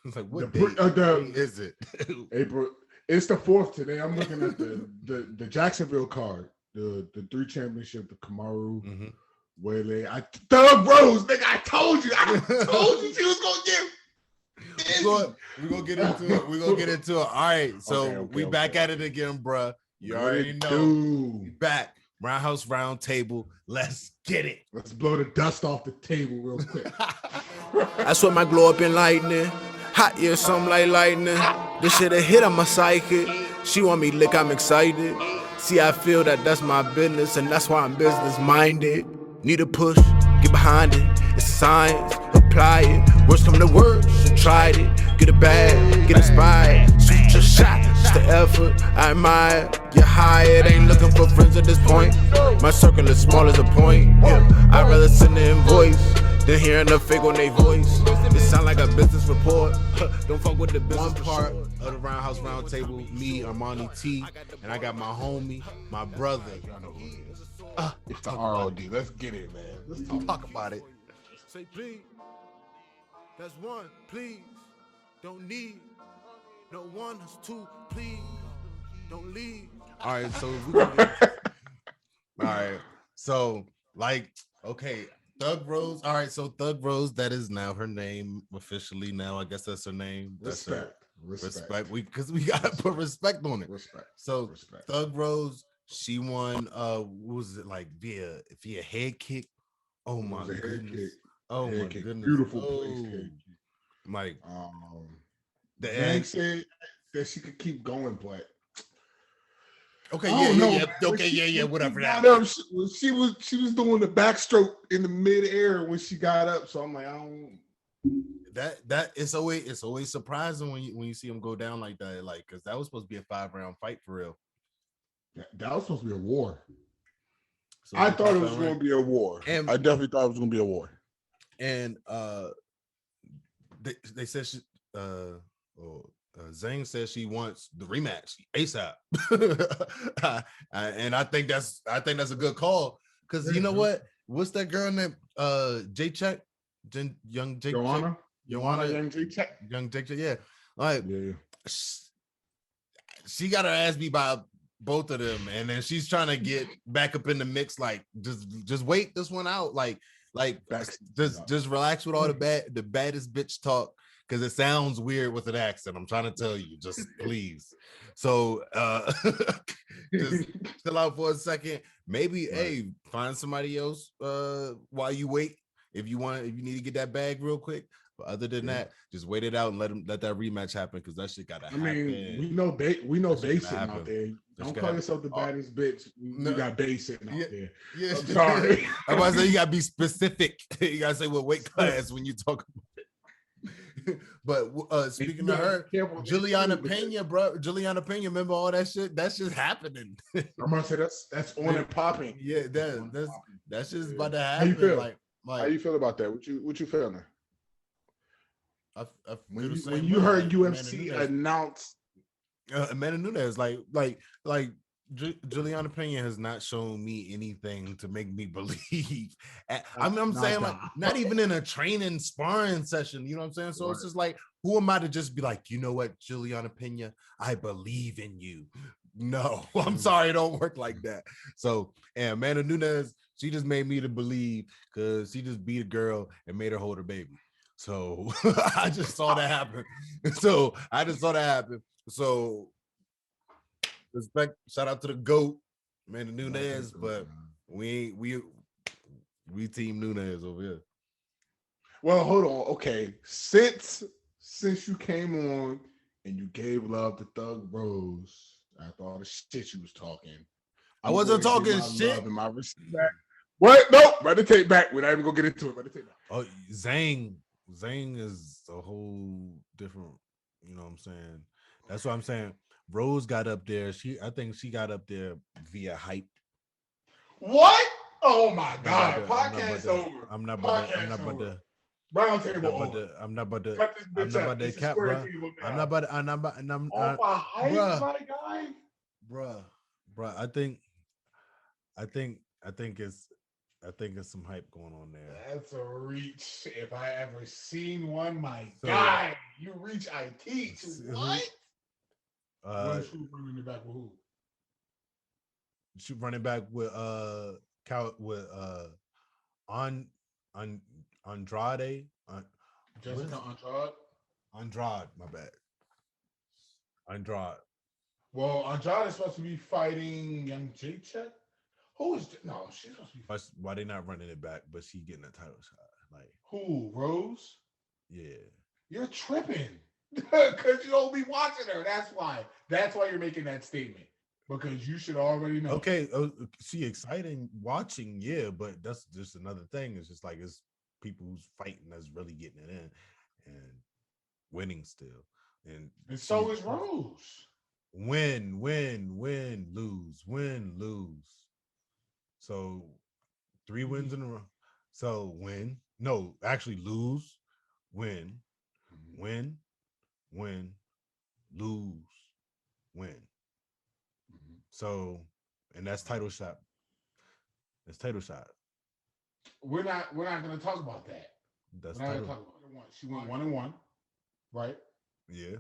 It's like what day is it? April. It's the 4th today. I'm looking at the Jacksonville card. The 3 championship, the Kamaru, Wele. Thug Rose, nigga. I told you she was gonna get. We're gonna get into it. We're gonna get into it. All right. So we back at it again, bruh. You already know. We back. Roundhouse Roundtable. Let's get it. Let's blow the dust off the table real quick. I swear my glow up in lightning. Hot, yeah, something like lightning. This shit a hit on my psychic. She want me lick, I'm excited. See, I feel that that's my business, and that's why I'm business minded. Need a push, get behind it. It's science, apply it. Worst come to worst, you tried it. Get a bag, get inspired. Shoot your shot, just the effort. I admire. You're hired, ain't looking for friends at this point. My circle is small as a point. Yeah, I'd rather send an invoice than hearing the fake on their voice. It sound like a business report. Don't fuck with the business. One part of the Roundhouse Roundtable, me, Armani T, and I got my homie, my brother. It's the ROD. Let's get it, man. Let's talk about it. Say please. That's one, please. Don't need no one. That's two, please. Don't leave. All right, so all right, so like, okay, Thug Rose. All right, so Thug Rose, that is now her name officially. Now I guess that's her name. That's respect. Because we gotta put respect on it. Respect. So Thug Rose, she won. What was it like via head kick? Oh my goodness. Oh my goodness. Beautiful place kick. Like the egg said that she could keep going, but okay, yeah, whatever. She was doing the backstroke in the midair when she got up. So I'm like, I don't. That it's always surprising when you see them go down like that, like because that was supposed to be a 5-round fight for real. That was supposed to be a war. So I thought it was going to be a war. And I definitely thought it was going to be a war. And they said she Zhang says she wants the rematch ASAP, and I think that's a good call because you know what? What's that girl named J-Check? Young J-Check? Joanna, Young J-Check? Young J-Check, yeah. Like, she got her ass beat by both of them, and then she's trying to get back up in the mix. Like, just wait this one out. Like just relax with all the baddest bitch talk. Because it sounds weird with an accent. I'm trying to tell you, just please. So just chill out for a second. Maybe, hey, find somebody else while you wait. If you need to get that bag real quick. But other than that, just wait it out and let that rematch happen because that shit gotta happen. I mean, we know Bass sitting out there. Don't call yourself the baddest bitch. You got Bass sitting out there. Yeah, I'm sorry. I'm about to say you gotta be specific. You gotta say what weight class when you talk about it. But speaking of her, Juliana Pena, bro, remember all that shit? That's just happening. I'm gonna say that's on and popping. Yeah, that's just about to happen. How you feel? Like, how you feel about that? What you feeling? When you heard UFC announce Amanda Nunes, like Juliana Pena has not shown me anything to make me believe. I'm saying like not even in a training sparring session, you know what I'm saying? So it's just like, who am I to just be like, you know what, Juliana Pena, I believe in you. No, I'm sorry, it don't work like that. So, and Amanda Nunes, she just made me to believe because she just beat a girl and made her hold her baby. So I just saw that happen. So respect, shout out to the GOAT, Amanda Nunes, but we team Nunes over here. Well, hold on. Okay, since you came on and you gave love to Thug Rose after all the shit you was talking, I wasn't talking shit. And my respect. What? Nope. Run the tape back. We're not even gonna get into it. Run the tape back. Oh, Zhang is a whole different. You know what I'm saying? That's what I'm saying. Rose got up there. I think she got up there via hype. What? Oh my God! Podcast over. I'm not about to. Roundtable. I'm not about to cap, bro. I'm not about to. My guy. Bruh. I think it's I think there's some hype going on there. That's a reach. If I ever seen one, my guy, you reach, I teach. What? What shoot running it back with who? Shoot running back with Andrade. Jessica Andrade. Andrade, my bad. Andrade. Well, Andrade is supposed to be fighting Young Jacek. Who is no? She's supposed to be. Why they not running it back? But she getting a title shot. Like who? Rose? Yeah. You're tripping because you don't be watching her. That's why. That's why you're making that statement. Because you should already know. Okay, she exciting watching, yeah, but that's just another thing. It's just like it's people who's fighting that's really getting it in and winning still. And so is Rose. Win, lose. So 3 wins in a row. So win. No, actually lose, win, win, lose, win. So, and that's title shot. That's title shot. We're not going to talk about that. That's we're not going to talk about it. She went 1-1, right? Yeah.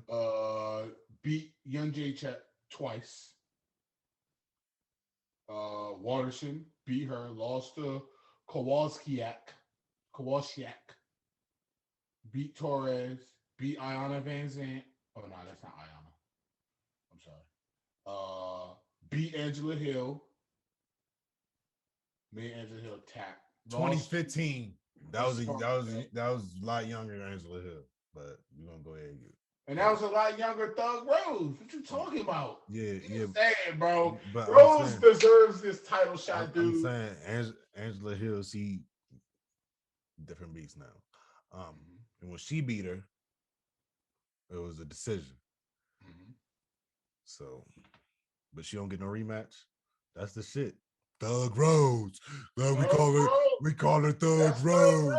Beat Young Jacek twice. Waterson beat her. Lost to Kowalskiak. Beat Torres. Beat Ayanna Van Zandt. Oh no, that's not Ayanna. I'm sorry. Beat Angela Hill. Made Angela Hill tap. 2015. That was a lot younger than Angela Hill, but we're gonna go ahead and get it. And that was a lot younger Thug Rose. What you talking about? Yeah. Saying, bro. But Rose deserves this title shot, dude. I'm saying Angela Hill, she different beast now. And when she beat her, it was a decision. So, but she don't get no rematch. That's the shit. Thug Rose. We call her Thug Rose.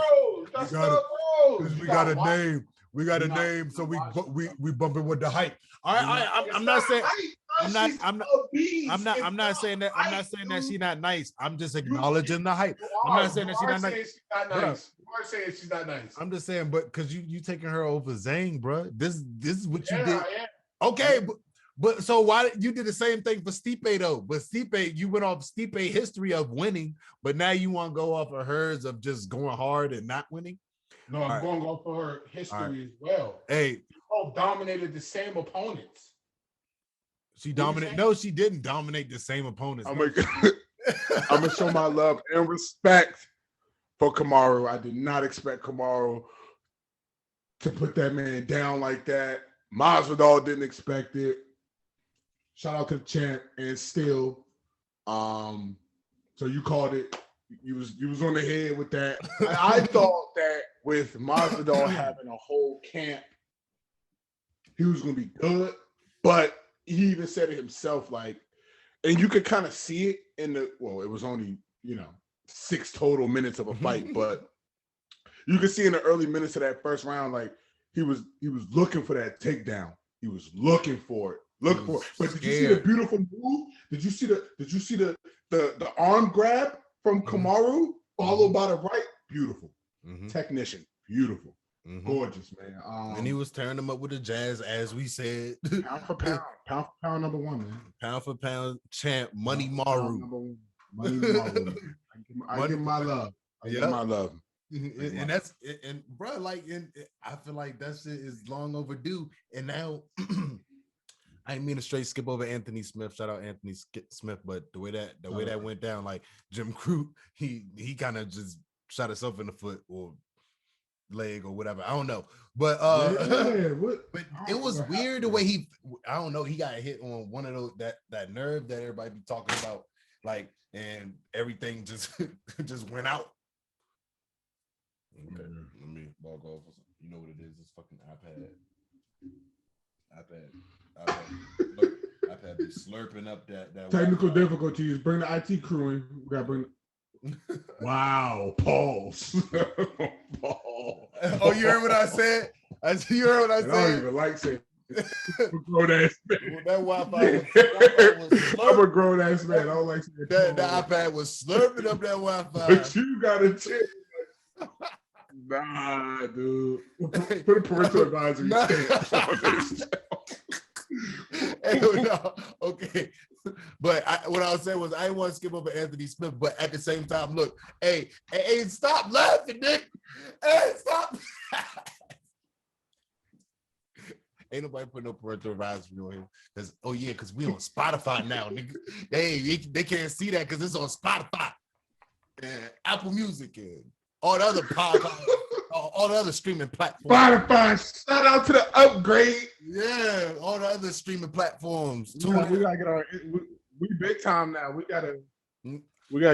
We got a name. We got a name, so we bump it with the hype. I'm not saying I'm not saying that she's not nice. I'm just acknowledging the hype. I'm not saying that she's not nice. You are saying she's not nice. I'm just saying, but because you taking her over Zayn, bro. This is what you did. Yeah. Okay, but so why you did the same thing for Stipe though? But Stipe, you went off Stipe history of winning, but now you want to go off of hers of just going hard and not winning. No, I'm going off for her history as well. Hey, she both dominated the same opponents. She dominated. No, she didn't dominate the same opponents. I'm gonna show my love and respect for Kamaru. I did not expect Kamaru to put that man down like that. Masvidal didn't expect it. Shout out to the champ and still. So you called it. You was on the head with that. I thought that with Masvidal having a whole camp, he was gonna be good, but he even said it himself, like, and you could kind of see it in it was only 6 total minutes of a fight, but you could see in the early minutes of that first round, like he was looking for that takedown. He was looking for it. But did you see the beautiful move? Did you see the arm grab from Kamaru followed by the right? Beautiful. Technician. Beautiful. Gorgeous, man. And he was tearing them up with the jazz, as we said. Pound for pound, number one, man. Pound for pound champ, Money Maru. Money Maru. I give my love. I give my love. And that's bro, like, I feel like that shit is long overdue. And now I didn't mean to straight skip over Anthony Smith. Shout out Anthony Smith, but the way that went down, like Jim Crute, he kind of just shot himself in the foot or leg or whatever. I don't know, but but it was weird the way he got hit on one of those that nerve that everybody be talking about, like, and everything just went out. Okay, let me log off. You know what it is? It's fucking iPad be slurping up that technical difficulties. Bring the IT crew in. We gotta bring. Wow, pause. Oh, you heard what I said? You heard what I said? I don't even like saying grown ass man. That Wi-Fi was I'm a grown ass man. I don't like that. The iPad was slurping up that Wi-Fi. But you gotta chill. Nah, dude. Put a parental advisory stamp on this. No, okay. But what I was saying was I didn't want to skip over Anthony Smith, but at the same time, look, hey, stop laughing, Nick. Hey, stop. Ain't nobody putting no parental advisory on him. Because we on Spotify now, nigga. They can't see that because it's on Spotify and Apple Music and all the other podcasts, all the other streaming platforms. Spotify, shout out to the upgrade. Yeah, all the other streaming platforms. We gotta get our. We big time now. We gotta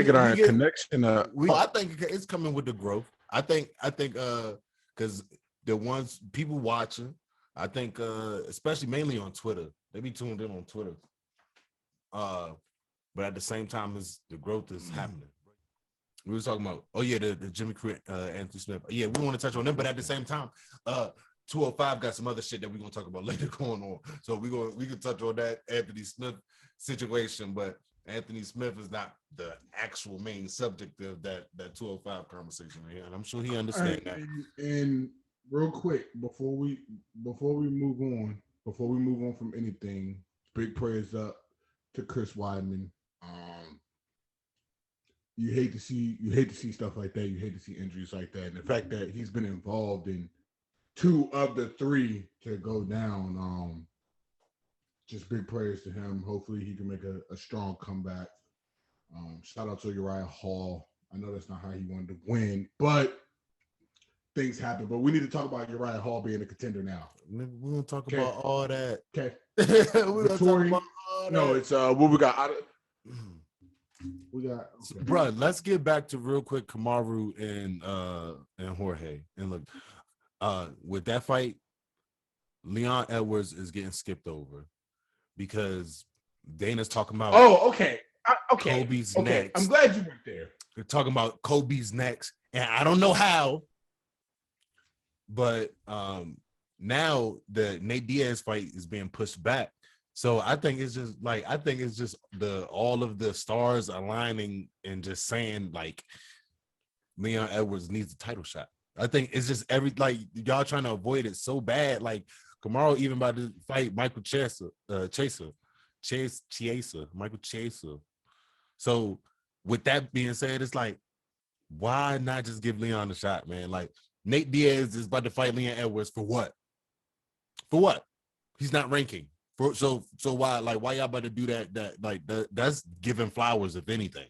get our connection up. I think it's coming with the growth. I think because the ones people watching, I think especially mainly on Twitter, they be tuned in on Twitter. But at the same time, the growth is happening. We were talking about, the Jimmy Crew, Anthony Smith. Yeah, we want to touch on them, but at the same time, 205 got some other shit that we're gonna talk about later going on. So we can touch on that Anthony Smith situation, but Anthony Smith is not the actual main subject of that 205 conversation right here, and I'm sure he understands that. And real quick, before we move on from anything, big prayers up to Chris Weidman. You hate to see stuff like that. You hate to see injuries like that, and the fact that he's been involved in 2 of the 3 to go down. Just big prayers to him. Hopefully, he can make a strong comeback. Shout out to Uriah Hall. I know that's not how he wanted to win, but things happen. But we need to talk about Uriah Hall being a contender now. We're gonna talk about all that. Okay. We're gonna talk about all that. No, it's what we got. Okay. Bro, let's get back to real quick Kamaru and Jorge. And look, with that fight, Leon Edwards is getting skipped over because Dana's talking about okay. Kobe's next. I'm glad you went there. They're talking about Kobe's next, and I don't know how, but now the Nate Diaz fight is being pushed back. So I think it's just all of the stars aligning and just saying like Leon Edwards needs a title shot. I think it's just y'all trying to avoid it so bad. Like Kamaru even about to fight Michael Chiesa. So with that being said, it's like, why not just give Leon a shot, man? Like Nate Diaz is about to fight Leon Edwards for what? For what? He's not ranking. So why y'all about to do that? That's giving flowers, if anything.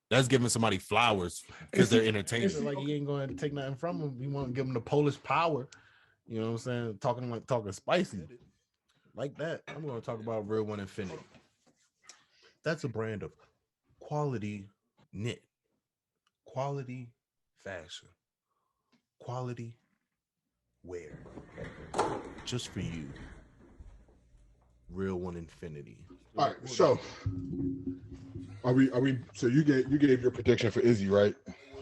That's giving somebody flowers because they're entertaining. Like he ain't going to take nothing from him. You want to give him the Polish power. You know what I'm saying? Talking spicy. Like that. I'm going to talk about Real One Infinity. That's a brand of quality knit, quality fashion, quality wear. Just for you. Real One Infinity. All right, so are we? So you gave your prediction for Izzy, right?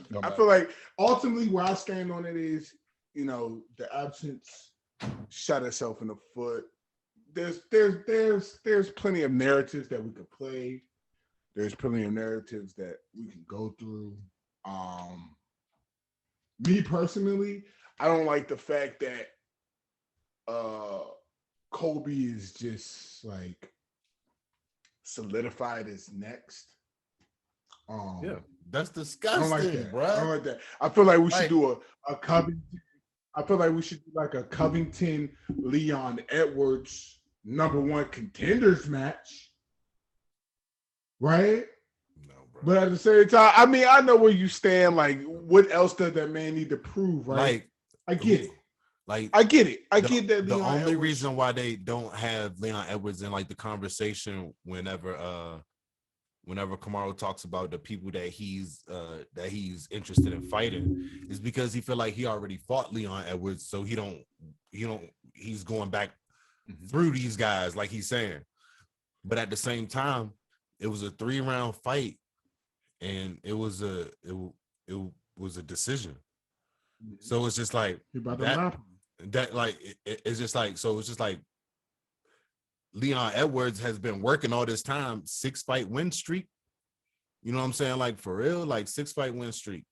No, I feel like ultimately where I stand on it is, the absence shot itself in the foot. There's plenty of narratives that we could play. There's plenty of narratives that we can go through. Me personally, I don't like the fact that Kobe is just like solidified as next. Yeah, that's disgusting, I don't like that, bro. I don't like that. I feel like we should do a Covington. I feel like we should do like a Covington Leon Edwards #1 contenders match, right? No, bro. But at the same time, I mean, I know where you stand. Like, what else does that man need to prove, right? Like, I get it. Like, I get it. I get that. The only reason why they don't have Leon Edwards in like the conversation whenever Kamaru talks about the people that he's interested in fighting is because he feel like he already fought Leon Edwards, so he's going back through these guys like he's saying. But at the same time, it was a 3-round fight, and it was a decision. So it's just like it's just like, so it's just like Leon Edwards has been working all this time, 6-fight win streak. You know what I'm saying? Like for real, like 6-fight win streak,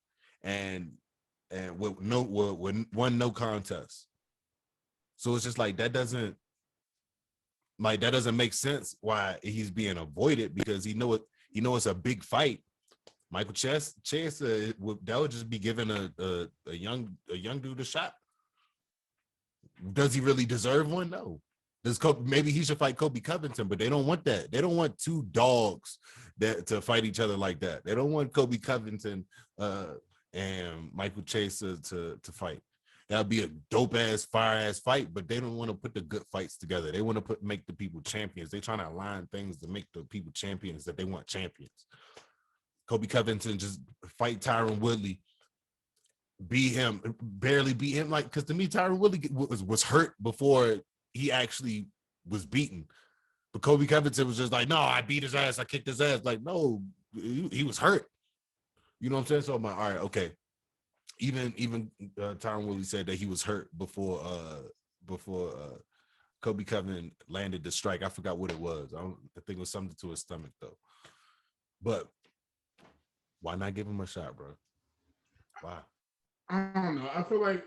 and with one no contest. So it's just like that doesn't make sense why he's being avoided, because he know it's a big fight. Michael Chance that would just be giving a young dude a shot. Does he really deserve one? No. Maybe he should fight Kobe Covington, but they don't want that. They don't want two dogs to fight each other like that. They don't want Kobe Covington and Michael Chase to fight. That would be a dope ass, fire ass fight, but they don't want to put the good fights together. They want to make the people champions. They're trying to align things to make the people champions that they want champions. Kobe Covington just fight Tyron Woodley, barely beat him. Like, because to me, Tyron Woodley was hurt before he actually was beaten. But Kobe Covington was just like, no, I beat his ass, I kicked his ass. Like, no, he was hurt. You know what I'm saying? So I'm like, all right, okay. Even Tyron Woodley said that he was hurt before Kobe Covington landed the strike. I forgot what it was. I think it was something to his stomach though. But why not give him a shot, bro? Why? I don't know. I feel like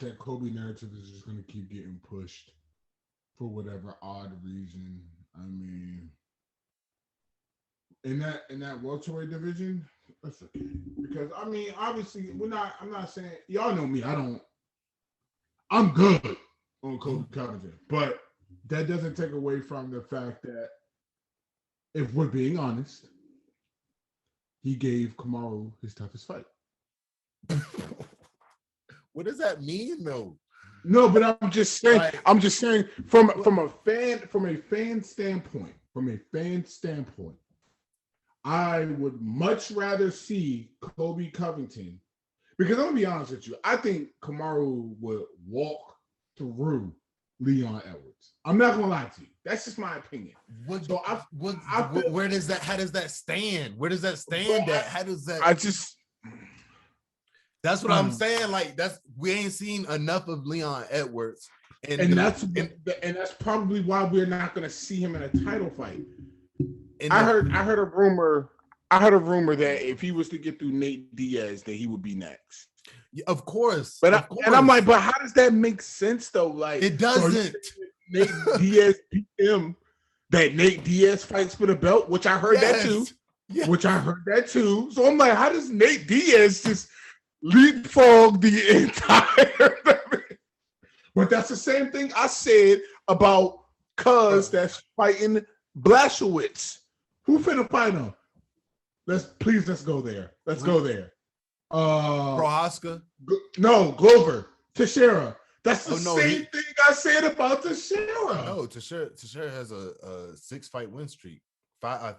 that Kobe narrative is just gonna keep getting pushed for whatever odd reason. I mean, in that welterweight division, that's okay. Because I mean, obviously, I'm not saying, y'all know me. I'm good on Kobe Covington, but that doesn't take away from the fact that, if we're being honest, he gave Kamaru his toughest fight. What does that mean, though? No, but I'm just saying from a fan standpoint, I would much rather see Kobe Covington, because I'm gonna be honest with you, I think Kamaru would walk through Leon Edwards. I'm not gonna lie to you. That's just my opinion. How does that stand? Where does that stand at? How does that? That's what I'm saying. Like, we ain't seen enough of Leon Edwards, and that's probably why we're not gonna see him in a title fight. I heard a rumor that if he was to get through Nate Diaz, that he would be next. Of course. And I'm like, but how does that make sense though? Like, it doesn't. Nate Diaz beat him. That Nate Diaz fights for the belt, which I heard that too. Yes. So I'm like, how does Nate Diaz just leapfrog the entire thing? But that's the same thing I said about Cuz that's fighting Blachowicz. Who finna fight him? Let's go there. Let's go there. Prohaska? No, Glover. Teixeira. That's the same thing I said about Teixeira. No, Teixeira has a 6-fight win streak.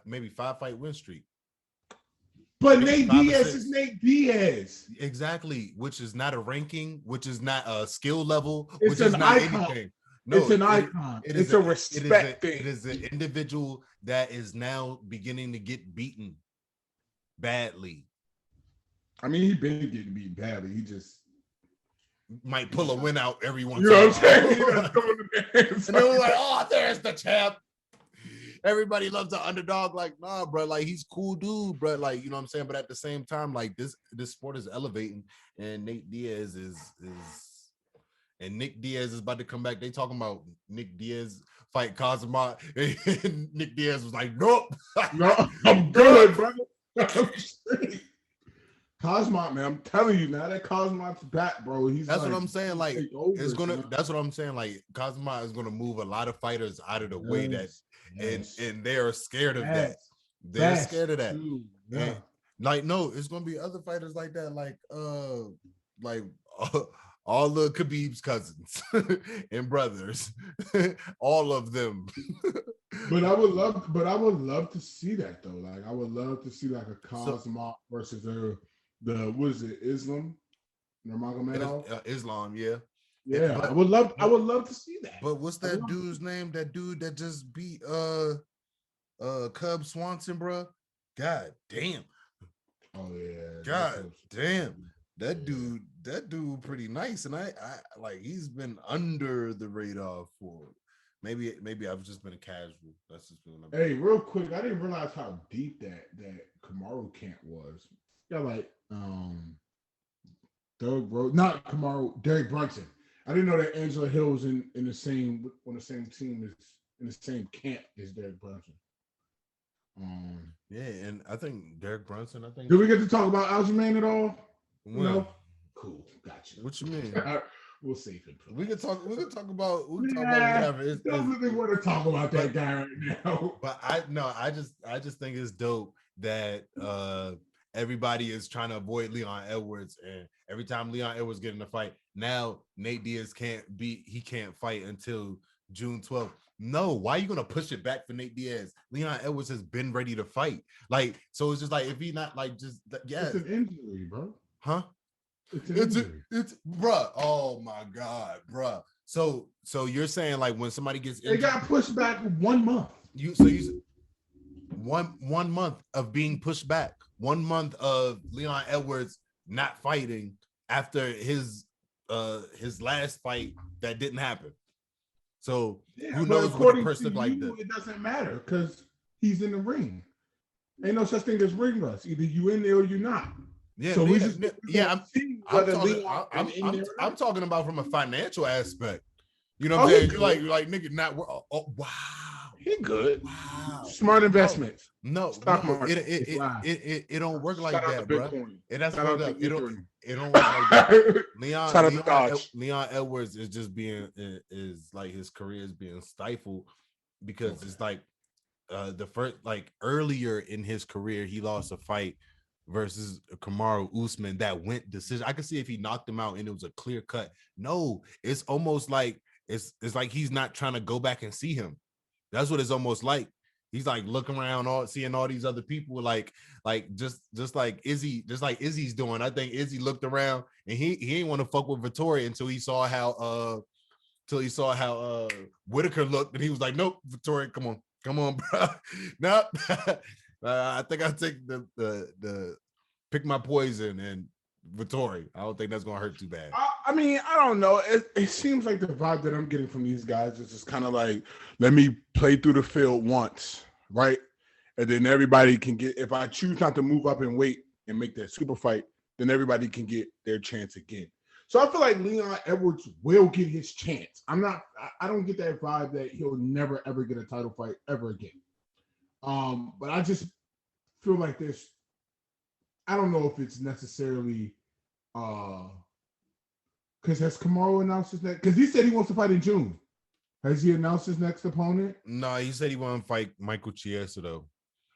Maybe 5-fight win streak. But Nate Diaz is Nate Diaz. Exactly, which is not a ranking, which is not a skill level, it's which is not icon. Anything. No, it's an icon. It's a respect thing. It is an individual that is now beginning to get beaten badly. I mean, he's been getting beaten badly. He just might pull a win out every once. You know what I'm saying? And they were like, "Oh, there's the champ." Everybody loves the underdog. Like, nah, bro. Like, he's cool dude, bro. Like, you know what I'm saying. But at the same time, like this sport is elevating, and Nate Diaz and Nick Diaz is about to come back. They talking about Nick Diaz fight Kazama, and Nick Diaz was like, "Nope, no, I'm good, brother." Cosmot, man, I'm telling you now that Cosmot's back, bro. That's what I'm saying. Like, it's gonna. Man. That's what I'm saying. Like, Cosmot is gonna move a lot of fighters out of the way and they are scared of that. They're scared of that. Yeah. Like, no, it's gonna be other fighters like that. Like all the Khabib's cousins and brothers, all of them. But I would love to see that though. Like, I would love to see like a Cosmot versus the what is it, Islam Nurmagomedov? Islam, yeah. Yeah, but, I would love to see that. But what's that dude's name? That dude that just beat Cub Swanson, bro. God damn. Oh yeah. God damn. That dude that dude pretty nice, and I like he's been under the radar for maybe I've just been a casual. That's just been. Hey, real quick, I didn't realize how deep that Kamaru camp was. Yeah, like Doug Rose, not Kamaru, Derek Brunson. I didn't know that Angela Hill was in the same on the same team as in the same camp as Derek Brunson. Yeah, and I think Derek Brunson. I think. Did we get to talk about Aljamain at all? When? No. Cool, gotcha. What you mean? We'll save him. We can talk about. We can talk about whatever. Don't really want to talk about that guy right now. But I just think it's dope that everybody is trying to avoid Leon Edwards, and every time Leon Edwards get in a fight, now Nate Diaz can't fight until June 12th. No, why are you gonna push it back for Nate Diaz? Leon Edwards has been ready to fight. Like, so it's just like if he not like just it's an injury, bro. Huh? It's bruh. Oh my god, bruh. So you're saying like when somebody gets injured, they got pushed back 1 month. You one month of being pushed back, 1 month of Leon Edwards not fighting after his last fight that didn't happen. So who knows what a person like that? It doesn't matter because he's in the ring. Ain't no such thing as ring rust. Either you in there or you're not. Yeah, so I'm talking about from a financial aspect. You know what I'm saying? You're like nigga, not wow. He good. Wow. Smart investments. No, stock market. It don't work like that, bro. It don't work like that. Leon Edwards is just being is like his career is being stifled because it's like the first like earlier in his career he lost a fight versus Kamaru Usman that went decision. I could see if he knocked him out and it was a clear cut. No, it's almost like it's like he's not trying to go back and see him. That's what it's almost like. He's like looking around, seeing all these other people, like just like Izzy's doing. I think Izzy looked around and he ain't want to fuck with Vittori until he saw how Whitaker looked, and he was like, nope, Vittori, come on, bro, nope. I think I take the pick my poison and Vittori. I don't think that's gonna hurt too bad. I mean, I don't know. It seems like the vibe that I'm getting from these guys is just kind of like, let me play through the field once, right? And then everybody can get, if I choose not to move up and wait and make that super fight, then everybody can get their chance again. So I feel like Leon Edwards will get his chance. I don't get that vibe that he'll never ever get a title fight ever again. But I just feel like I don't know if it's necessarily because has Kamaru announced his next? Because he said he wants to fight in June. Has he announced his next opponent? No, he said he want to fight Michael Chiesa though.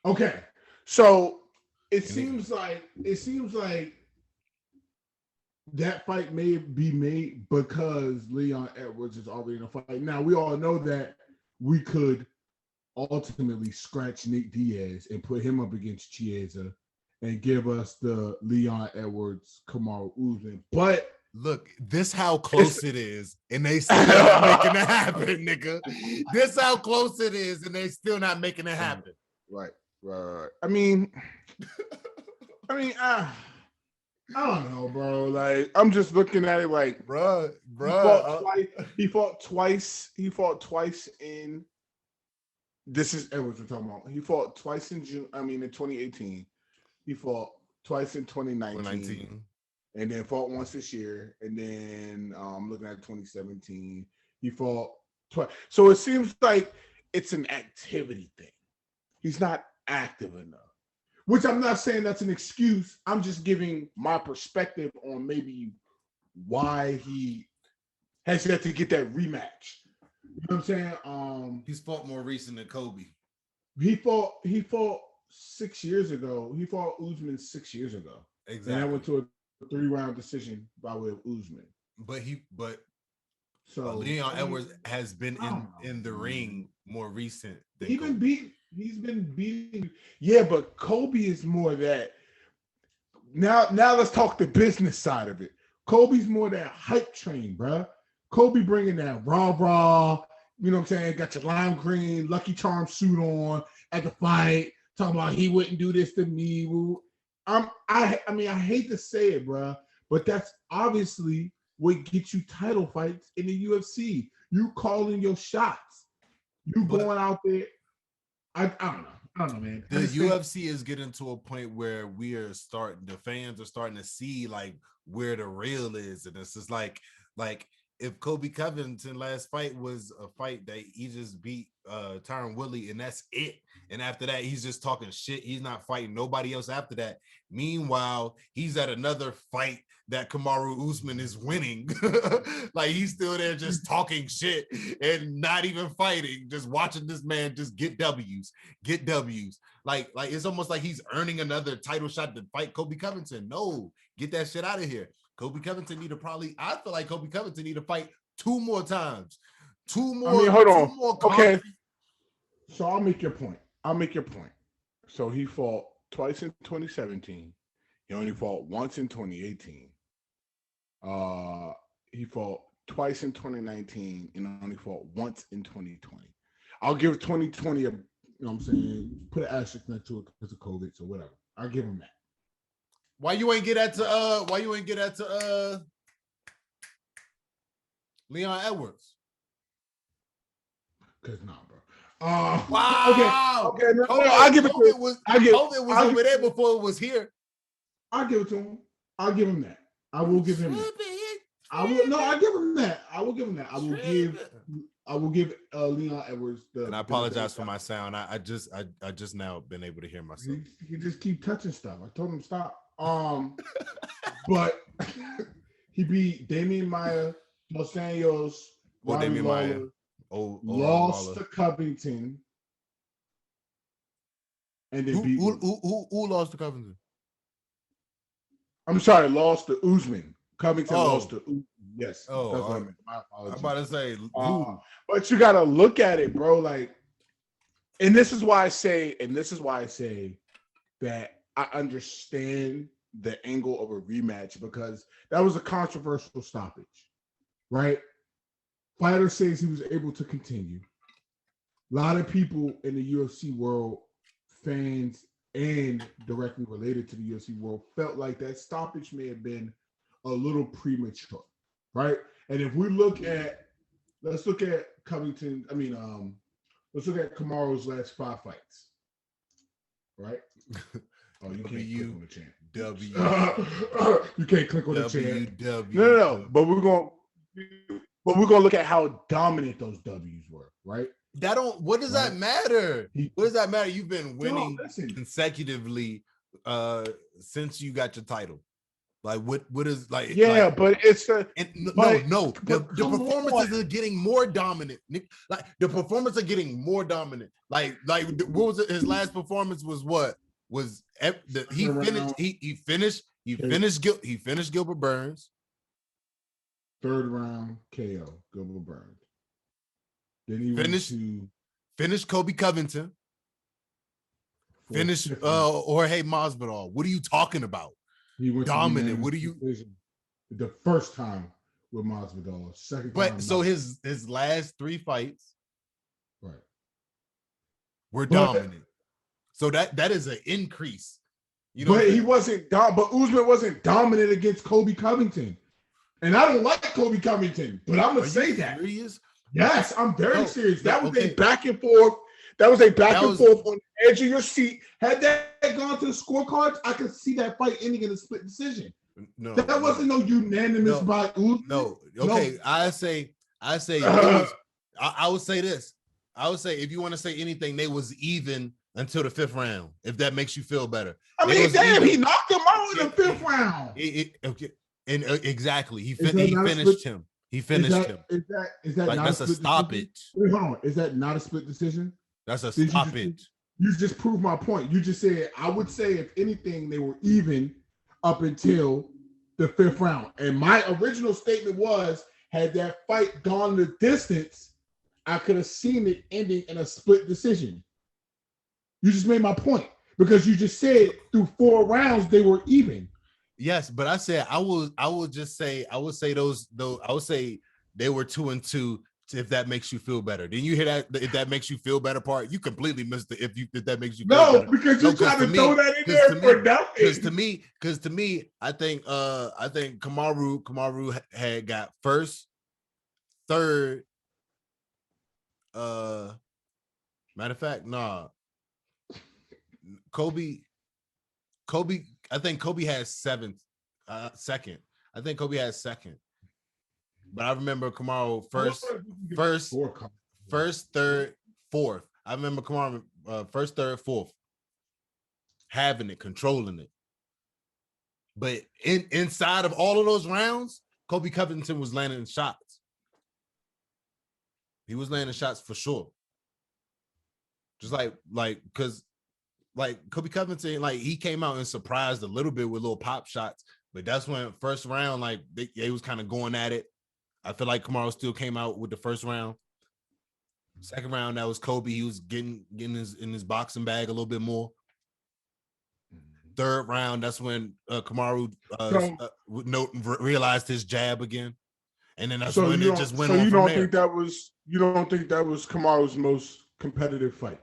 Okay, so it seems like that fight may be made because Leon Edwards is already in a fight. Now we all know that we could ultimately scratch Nate Diaz and put him up against Chiesa and give us the Leon Edwards Kamaru Usman. But look, this how close it is, and they still not making it happen, nigga. This how close it is, and they still not making it happen. Right. I mean, I don't know, bro. Like, I'm just looking at it like, bro. He fought twice. He fought twice in. This is Edwards we're talking about. He fought twice in June. I mean, in 2018. He fought twice in 2019. And then fought once this year. And then looking at 2017, he fought twice. So it seems like it's an activity thing. He's not active enough. Which I'm not saying that's an excuse. I'm just giving my perspective on maybe why he has yet to get that rematch. You know what I'm saying? He's fought more recent than Kobe. He fought 6 years ago. He fought Usman 6 years ago. Exactly. And I went to a 3-round decision by way of Usman. So Leon Edwards has been in the ring more recent than He's been beating. Yeah, but Kobe is more that. Now let's talk the business side of it. Kobe's more that hype train, bro. Kobe bringing that rah, you know what I'm saying? Got your lime green, Lucky Charm suit on at the fight, talking about he wouldn't do this to me. I mean, I hate to say it, bro, but that's obviously what gets you title fights in the UFC. You calling your shots. You going out there. I don't know. I don't know, man. The UFC is getting to a point where the fans are starting to see like where the real is. And it's just like if Kobe Covington last fight was a fight that he just beat Tyron Woodley and that's it. And after that, he's just talking shit. He's not fighting nobody else after that. Meanwhile, he's at another fight that Kamaru Usman is winning. Like he's still there just talking shit and not even fighting, just watching this man just get W's. Like it's almost like he's earning another title shot to fight Kobe Covington. No, get that shit out of here. Kobe Covington I feel like Kobe Covington need to fight 2 more times. 2 more. I mean, hold on. Okay. Concrete. So I'll make your point. So he fought twice in 2017. He only fought once in 2018. He fought twice in 2019 and only fought once in 2020. I'll give 2020 you know what I'm saying, put an asterisk next to it because of COVID, so whatever. I'll give him that. Why you ain't get that to Leon Edwards? Cause nah, bro. Wow. Okay. No, I'll give it to him. COVID was over there before it was here. I'll give it to him. I'll give him that. I will give him that. I'll give him that. I will give Leon Edwards the. And I apologize for my sound. I just now been able to hear myself. He just keep touching stuff. I told him stop. But he beat Damian Maia, Dos Anjos, Damian Maia. Lost to Covington, and then beat who lost to Covington? I'm sorry, lost to Usman. Covington lost to Usman. Yes. That's what I meant. My apologies. I'm about to say, but you gotta look at it, bro. Like, and this is why I say that I understand the angle of a rematch because that was a controversial stoppage, right? Fighter says he was able to continue. A lot of people in the UFC world, fans and directly related to the UFC world, felt like that stoppage may have been a little premature, right? And if we let's look at Covington. Let's look at Kamaru's last 5 fights, right? Oh, you can't click on the chant. You can't click on the chant. No. But we're gonna look at how dominant those W's were, right? What does that matter? What does that matter? You've been winning consecutively since you got your title. Like what is like? Yeah, like, but it's the the performances are getting more dominant. Like the performances are getting more dominant. Like what was it? His last performance was what? He finished Gilbert Burns. 3rd round KO Gilbert Burns. Then he finished Kobe Covington. Finished Jorge Masvidal. What are you talking about? He went dominant. What do you? The first time with Masvidal, second. But so his last 3 fights, right, were dominant. So that is an increase. You know, but he wasn't. But Usman wasn't dominant against Kobe Covington, and I don't like Kobe Covington. But I'm gonna say that. Serious? Yes, I'm very serious. That was a back and forth. That was a back and forth on the edge of your seat. Had that gone to the scorecards, I could see that fight ending in a split decision. No, that wasn't no unanimous by Usman. No, okay. No. I would say this. I would say if you want to say anything, they was even until the 5th round. If that makes you feel better. I mean, damn, he knocked him out in the 5th round. Okay, and exactly, he finished him. He finished him. Is that like not that's a stoppage? Wait, hold on. Is that not a split decision? That's a stoppage. You just proved my point. You just said I would say if anything they were even up until the 5th round. And my original statement was, had that fight gone the distance, I could have seen it ending in a split decision. You just made my point because you just said through 4 rounds they were even. Yes, but I said I would say they were 2-2 If that makes you feel better. Didn't you hear that? If that makes you feel better part, you completely missed it. If that makes you feel better. Because you're trying to throw that in there for nothing. Because to me, I think Kamaru had got first, third. Matter of fact, nah. Kobe. I think Kobe had second. I think Kobe had second. But I remember Kamaru first, third, fourth. I remember Kamaru first, third, fourth, having it, controlling it. But inside of all of those rounds, Kobe Covington was landing shots. He was landing shots for sure. Just because Kobe Covington, like he came out and surprised a little bit with little pop shots. But that's when first round, like they was kind of going at it. I feel like Kamaru still came out with the first round. Second round, that was Kobe. He was getting in his boxing bag a little bit more. Third round, that's when Kamaru realized his jab again, and then that's when it just went on. So you don't think that was Kamaru's most competitive fight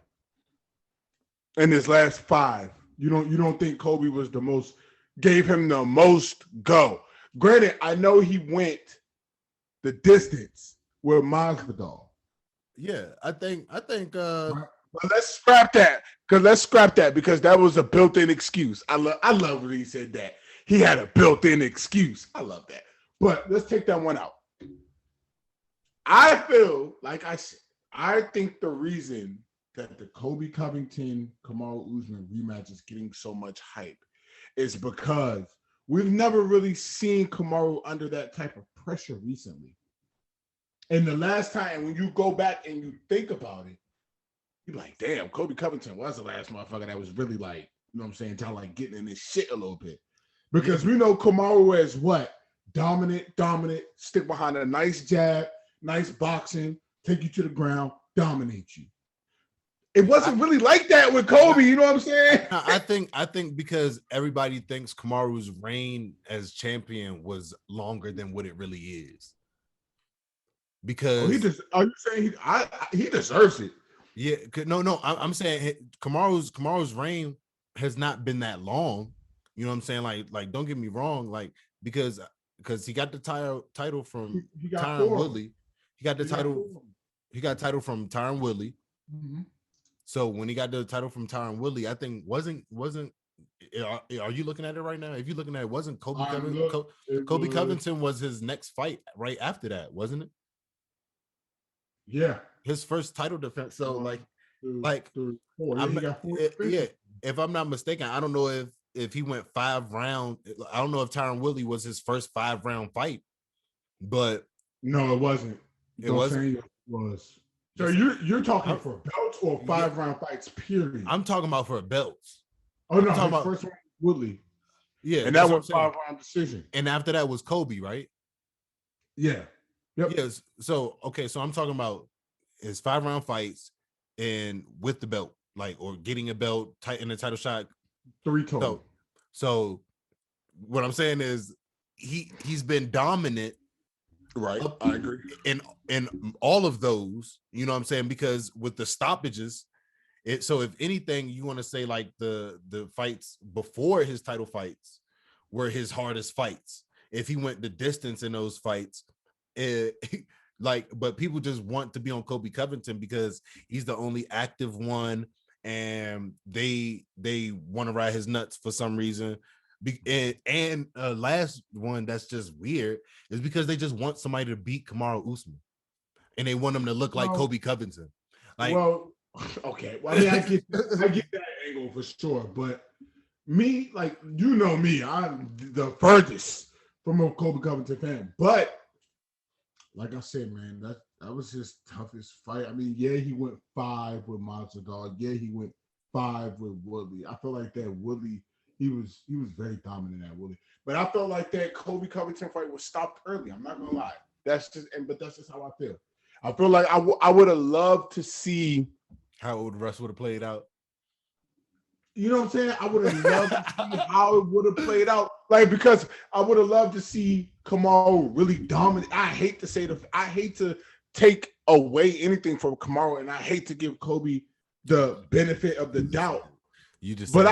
in his last 5? You don't think Kobe was gave him the most go? Granted, I know he went the distance with Masvidal. Yeah, I think. But let's scrap that because that was a built-in excuse. I love when he said that. He had a built-in excuse. I love that. But let's take that one out. I feel like I think the reason that the Kobe Covington Kamaru Usman rematch is getting so much hype is because we've never really seen Kamaru under that type of pressure recently. And the last time, when you go back and you think about it, you're like, damn, Kobe Covington was the last motherfucker that was really like, you know what I'm saying, kind of like getting in his shit a little bit. Because we know Kamaru as what? Dominant, stick behind a nice jab, nice boxing, take you to the ground, dominate you. It wasn't really like that with Kobe, you know what I'm saying? I think because everybody thinks Kamaru's reign as champion was longer than what it really is. Because are you saying he deserves it? Yeah, no. I'm saying Kamaru's reign has not been that long. You know what I'm saying? Like don't get me wrong. Like because he got the title from Tyron Woodley. He got the title. He got title from Tyron Woodley. Mm-hmm. So when he got the title from Tyron Woodley, I think wasn't. Are you looking at it right now? If you're looking at it, wasn't Kobe Covington? Kobe Covington was his next fight right after that, wasn't it? Yeah, his first title defense. So if I'm not mistaken, I don't know if he went 5 rounds. I don't know if Tyron Woodley was his first 5-round fight, but no, it wasn't. It wasn't. It was. So you're talking for belts or 5-round fights? Period. I'm talking about for belts. Oh no, his first one was Woodley. Yeah, and that was 5-round decision. And after that was Kobe, right? Yeah. Yep. Yes. So I'm talking about his 5-round fights and with the belt, or getting a belt tight in a title shot. 3 total. So what I'm saying is he's been dominant. Right. I agree. In all of those, you know what I'm saying? Because with the stoppages, so if anything, you want to say like the fights before his title fights were his hardest fights. If he went the distance in those fights, but people just want to be on Kobe Covington because he's the only active one, and they want to ride his nuts for some reason. And last one that's just weird is because they just want somebody to beat Kamaru Usman, and they want him to look like Kobe Covington. Okay. Well, I mean, I get that angle for sure, but me, me, I'm the furthest from a Kobe Covington fan, but. Like I said, man, that was his toughest fight. I mean, yeah, he went 5 with Masvidal. Yeah, he went 5 with Woodley. I feel like that Woodley, he was very dominant at Woodley. But I felt like that Kobe Covington fight was stopped early. I'm not gonna lie. That's just how I feel. I feel like I would have loved to see how the rest would have played out. You know what I'm saying? I would have loved to see how it would have played out. Because I would have loved to see Kamaru really dominate. I hate to take away anything from Kamaru, and I hate to give Kobe the benefit of the doubt. But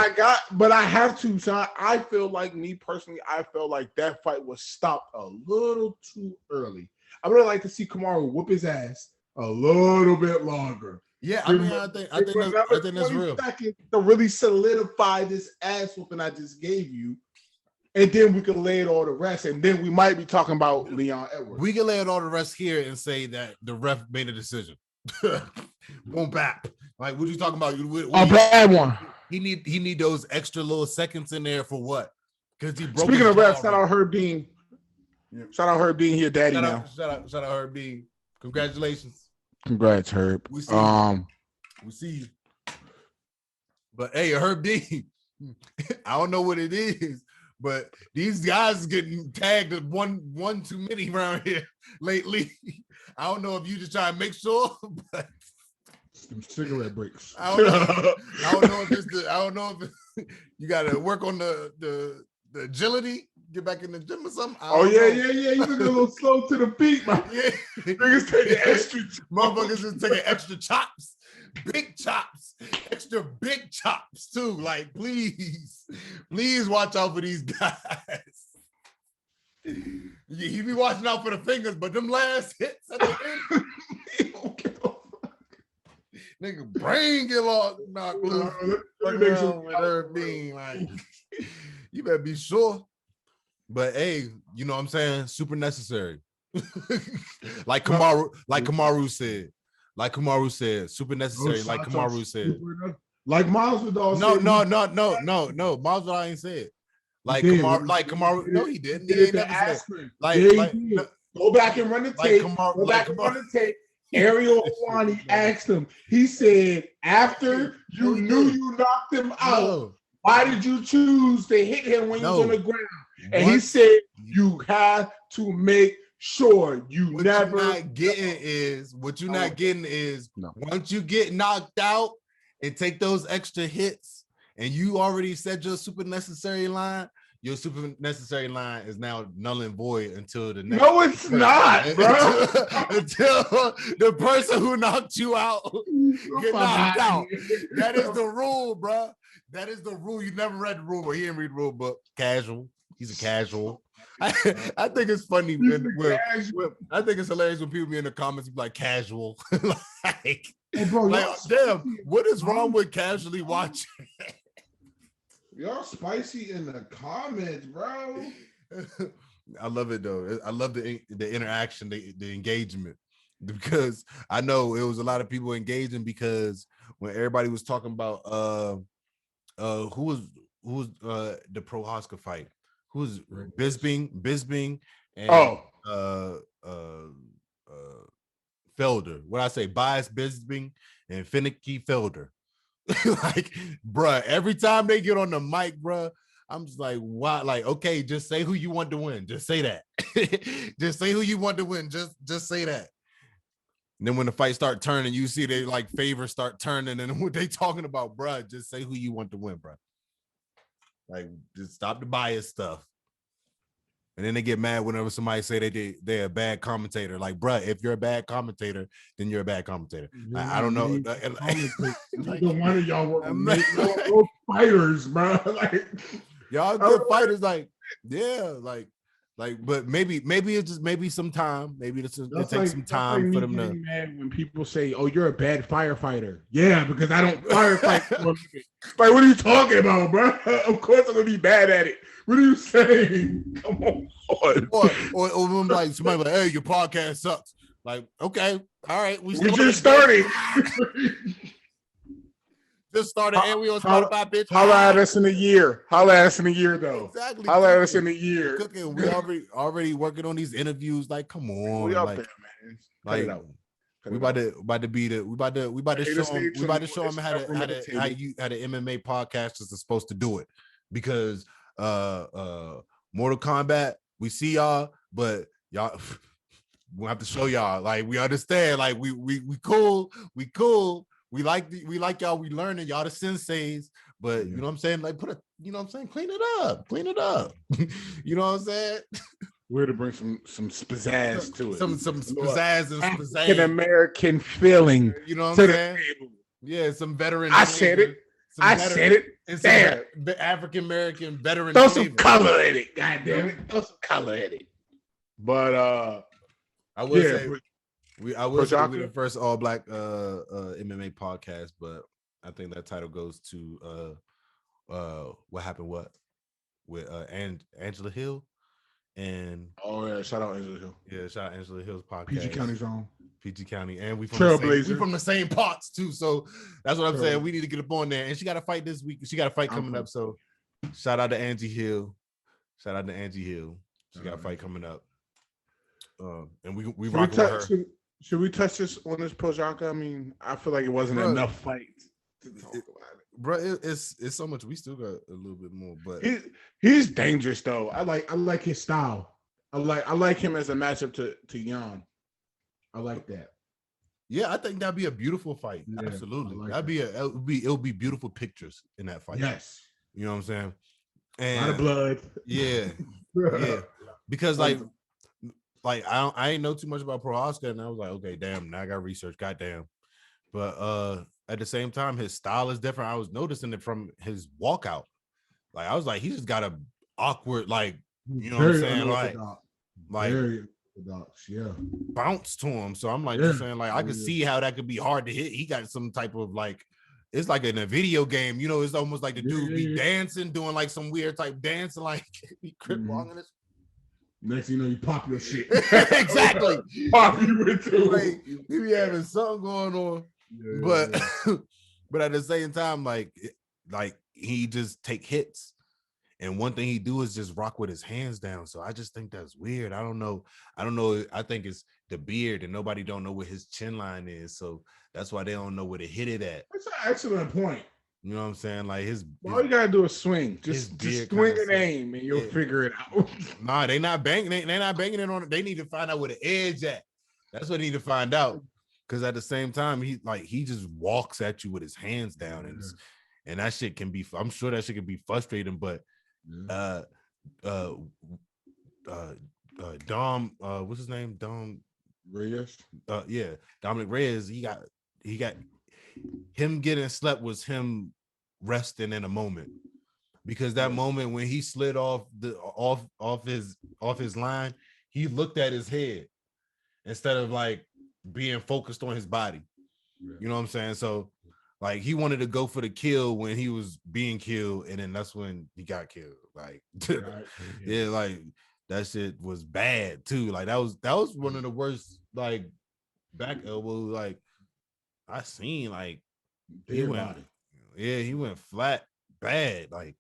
I have to. So I feel like, me personally, I feel like that fight was stopped a little too early. I would like to see Kamaru whoop his ass a little bit longer. Yeah, I mean, I think that's real. To really solidify this ass whooping I just gave you, and then we can lay it all the rest, and then we might be talking about Leon Edwards. We can lay it all the rest here and say that the ref made a decision. Boom, bap. Like, what you talking about? A bad one. He need those extra little seconds in there for what? Because he broke. Speaking of refs, shout out Herb Dean. Yeah. Shout out Herb Dean here, daddy. Shout out Herb Dean. Congratulations. Congrats, Herb. We see you. But hey, Herb Dean, I don't know what it is, but these guys getting tagged at one too many around here lately. I don't know if you just trying to make sure, but some cigarette breaks. I don't know if you got to work on the agility. Get back in the gym or something. Yeah. You look a little slow to the beat, man. Yeah. Niggas taking extra. Motherfuckers is taking extra chops, big chops, extra big chops too. Like, please watch out for these guys. He be watching out for the fingers, but them last hits at the end. Nigga, brain get knocked loose. Like, you better be sure. But hey, you know what I'm saying? Super necessary. like Kamaru said, super necessary. Like Kamaru said. Like Miles Vidal said. No. Miles Vidal ain't said. Kamaru. No, he didn't. He ain't never said. Go back and run the tape. Go back and run the tape. Ariel Hawani asked him. He said, after you knew you knocked him out, why did you choose to hit him when he was on the ground? And he said, you have to make sure you what never. What you're not getting is once you get knocked out and take those extra hits, and you already said your super necessary line. Your super necessary line is now null and void until the next. No, it's not, bro. until the person who knocked you out get knocked out. That is the rule, bro. That is the rule. You never read the rule, but he didn't read the rule book. Casual. He's a casual. I think it's funny. I think it's hilarious when people be in the comments be like casual. Hey, bro, damn, what is wrong with casually watching? Y'all spicy in the comments, bro. I love it though. I love the interaction, the engagement, because I know it was a lot of people engaging because when everybody was talking about who was the Prohaska fight, who was Bisping and Felder. What I say, Bias Bisping and Finicky Felder. Like, bruh, every time they get on the mic, bruh, I'm just like, why? Like, okay, just say who you want to win. Just say that. Just say who you want to win. Just say that. And then when the fight start turning, you see they like favors start turning, and what they talking about, bruh, just say who you want to win, bruh. Like, just stop the bias stuff. And then they get mad whenever somebody say they're a bad commentator. Like, bruh, if you're a bad commentator, then you're a bad commentator. I don't know. Neither one of y'all were fighters, bro. Like, y'all good fighters. Like, yeah, like, but maybe it's just some time. Maybe it takes some time for them to. Mad when people say, "Oh, you're a bad firefighter." Yeah, because I don't firefight. Like, what are you talking about, bro? Of course I'm gonna be bad at it. What are you saying? Come on. Or like somebody like, "Hey, your podcast sucks." Like, okay, all right, we just started. Just started, and we on Spotify, bitch. Holla at us in a year. Holla at us in a year, though. Exactly. Holla at us in a year. Cooking. We already working on these interviews. Like, come on, we like, there, man. Like, we about to show them how the MMA podcasters are supposed to do it, because Mortal Kombat, we see y'all, but y'all we have to show y'all. Like, we understand. Like, we cool. We like y'all. We learning y'all the senseis, but you know what I'm saying. Like, clean it up. You know what I'm saying. We're to bring some pizzazz to it. Some pizzazz and African pizzazz. American feeling. You know what to I'm the saying? table. Yeah, some veteran. I said it. And Damn. some African American veteran. Throw some flavor. color in it. God damn it. Throw some color in it. But I would say I would say Projaca? we're the first all black MMA podcast, but I think that title goes to what happened with Angela Hill and shout out Angela Hill. Yeah, shout out Angela Hill's podcast. PG County's on. PG County, and we from the same parts too. So that's what I'm saying. We need to get up on there, and she got a fight this week. She got a fight coming up. So shout out to Angie Hill. Shout out to Angie Hill. She got a fight coming up. And we rock with her. Should we touch this on this Projaca? I mean, I feel like it wasn't enough fights to talk about it. Bro, it's so much. We still got a little bit more, but he's dangerous though. I like his style. I like him as a matchup to Jan. I like that. Yeah, I think that'd be a beautiful fight. Yeah, absolutely. It'll be beautiful pictures in that fight. Yes. You know what I'm saying? And a lot of blood. Yeah. Yeah. Because like I ain't know too much about Projaca, and I was like, okay, damn, now I got research, goddamn. But at the same time, his style is different. I was noticing it from his walkout. Like I was like, he just got a awkward, like, you know what I'm saying? Like very orthodox, yeah. Bounce to him. So I'm like just saying, like, I could see how that could be hard to hit. He got some type of like, it's like in a video game, you know, it's almost like the dude be dancing, doing like some weird type dancing, like he crip walking his. Next thing you know, you pop your shit. Exactly. Pop you into like, he be having something going on. But at the same time, like he just take hits. And one thing he do is just rock with his hands down. So I just think that's weird. I don't know. I think it's the beard, and nobody don't know where his chin line is. So that's why they don't know where to hit it at. That's an excellent point. You know what I'm saying? Like all you gotta do is swing. Just swing and aim, and you'll figure it out. Nah, they not banging. They're not banging it on it. They need to find out where the edge at. That's what they need to find out. Because at the same time, he just walks at you with his hands down, and that shit can be. I'm sure that shit can be frustrating, but. Dom, what's his name? Dom Reyes. Yeah, Dominic Reyes. He got him getting slept was him resting in a moment, because that moment when he slid off his line, he looked at his head instead of like being focused on his body. You know what I'm saying? So. Like he wanted to go for the kill when he was being killed, and then that's when he got killed. Like, yeah, like that shit was bad too. Like that was one of the worst like back elbows like I seen. Like he went flat bad. Like,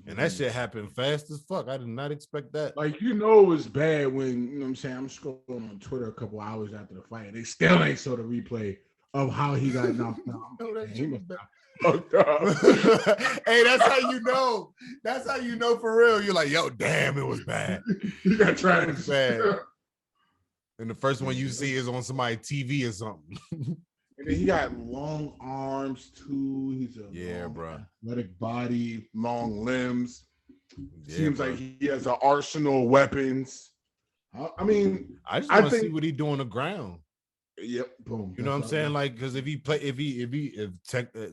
and that shit happened fast as fuck. I did not expect that. Like it was bad when you know what I'm saying. I'm scrolling on Twitter a couple hours after the fight, and they still ain't saw the replay of how he got knocked out. Hey, that's how you know. That's how you know for real. You're like, yo, damn, it was bad. You got tried. It was bad. And the first one you see is on somebody's TV or something. And then he got long arms too. He's a athletic body, long limbs. Seems like he has an arsenal of weapons. I mean, I just want to see what he do on the ground. Yep, boom. You know what I'm saying? Like, because if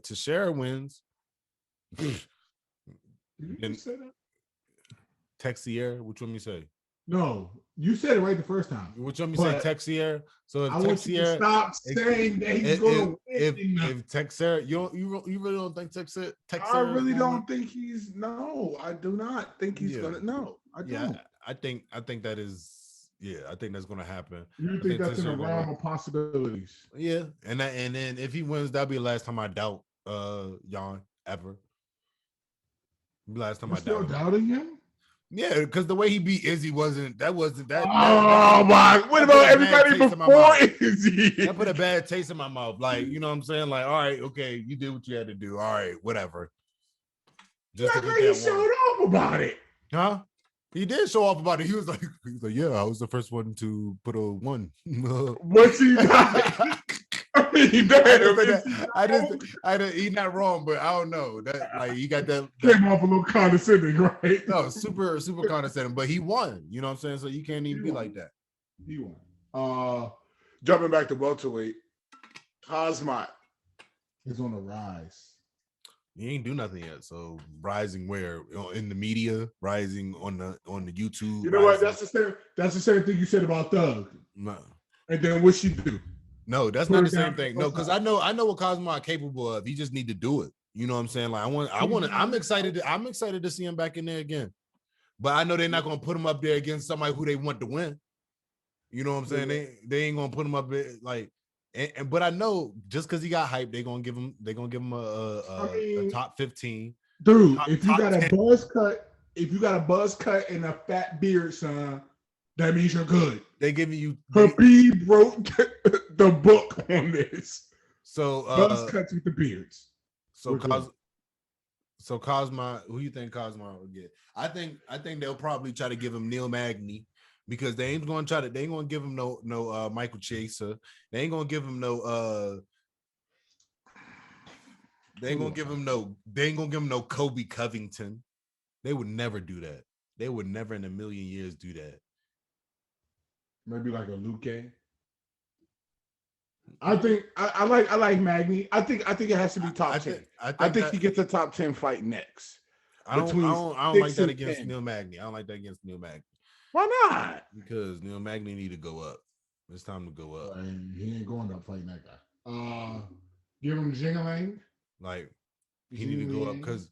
Teixeira wins, did you say that? Teixeira, which one you say? No, you said it right the first time. Which one you say? Teixeira. So if I want you to stop saying that he's going to win. If Teixeira, you really don't think Teixeira? I really don't think he's. No, I do not think he's gonna. No, I don't. Yeah, I think that is. Yeah, I think that's gonna happen. You think that's in the realm of possibilities? Yeah, and then if he wins, that'll be the last time I doubt Jan ever. Last time I still doubting him. Yeah, because the way he beat Izzy wasn't that. Oh my! What about everybody before Izzy? That put a bad taste in my mouth. Like, you know what I'm saying? Like, all right, okay, you did what you had to do. All right, whatever. Just to get that showed off about it, huh? He did show off about it. He was like, yeah, I was the first one to put a 1. What's he got? I mean, damn. He's not wrong, but I don't know. That like he got that came off a little condescending, right? No, super condescending, but he won. You know what I'm saying? So you can't even be like that. He won. Jumping back to welterweight, Cosmot is on the rise. He ain't do nothing yet. So rising where in the media, rising on the YouTube. You know what? That's the same thing you said about Thug. No. And then what she do? No, that's not the same thing. No, because I know what Cosmo capable of. He just need to do it. You know what I'm saying? Like I'm excited to see him back in there again. But I know they're not gonna put him up there against somebody who they want to win. You know what I'm saying? They ain't gonna put him up there like. But I know just because he got hyped, they're gonna give him a top 15. Dude, if you got a buzz cut and a fat beard, son, that means you're good. They giving you Habib wrote the book on this. So buzz cuts with the beards. So Cosmo, who you think Cosmo will get? I think they'll probably try to give him Neil Magny. Because they ain't gonna give him no Michael Chaser. They ain't gonna give him no they ain't gonna give him no Kobe Covington. They would never do that. They would never in a million years do that. Maybe like a Luke. I think I like Magny. I think it has to be top 10. I think he gets a top 10 fight next. I don't like that against Neil Magny. I don't like that against Neil Magny. Why not? Because Neil Magny need to go up. It's time to go up. He ain't going up fighting that guy. Give him Jingling. Like he need to go up because,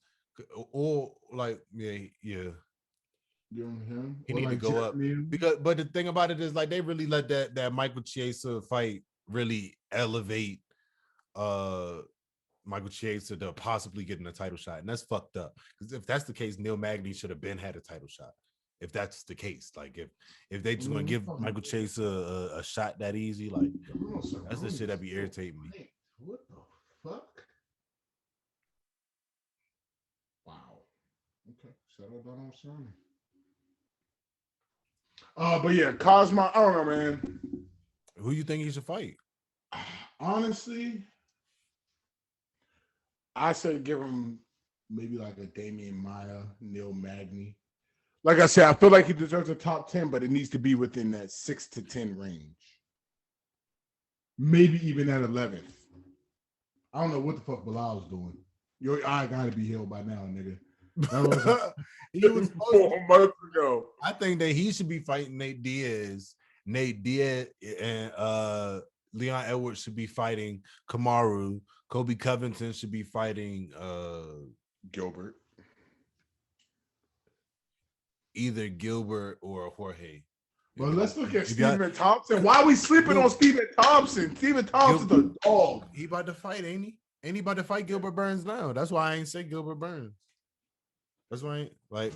or like yeah. Give him. He need to go up because. But the thing about it is like they really let that Michael Chiesa fight really elevate Michael Chiesa to possibly getting a title shot, and that's fucked up. Because if that's the case, Neil Magny should have been had a title shot. If that's the case, like if they just gonna give Michael Chase a shot that easy, like that's the shit that be irritating me. What the fuck? Wow. Okay, settle down on Sony. But yeah, Cosmo. I don't know, man. Who you think he should fight? Honestly, I said give him maybe like a Damian Maya, Neil Magny. Like I said, I feel like he deserves a top 10, but it needs to be within that 6 to 10 range. Maybe even at 11th. I don't know what the fuck Bilal's doing. Your eye gotta be healed by now, nigga. He was 4 months ago. I think that he should be fighting Nate Diaz. Nate Diaz and Leon Edwards should be fighting Kamaru. Kobe Covington should be fighting Gilbert. Either Gilbert or Jorge. Well, let's look at Stephen Thompson. Why are we sleeping on Stephen Thompson? Stephen Thompson's a dog. He about to fight, ain't he? Ain't he about to fight Gilbert Burns now? That's why I ain't say Gilbert Burns. That's why I ain't like.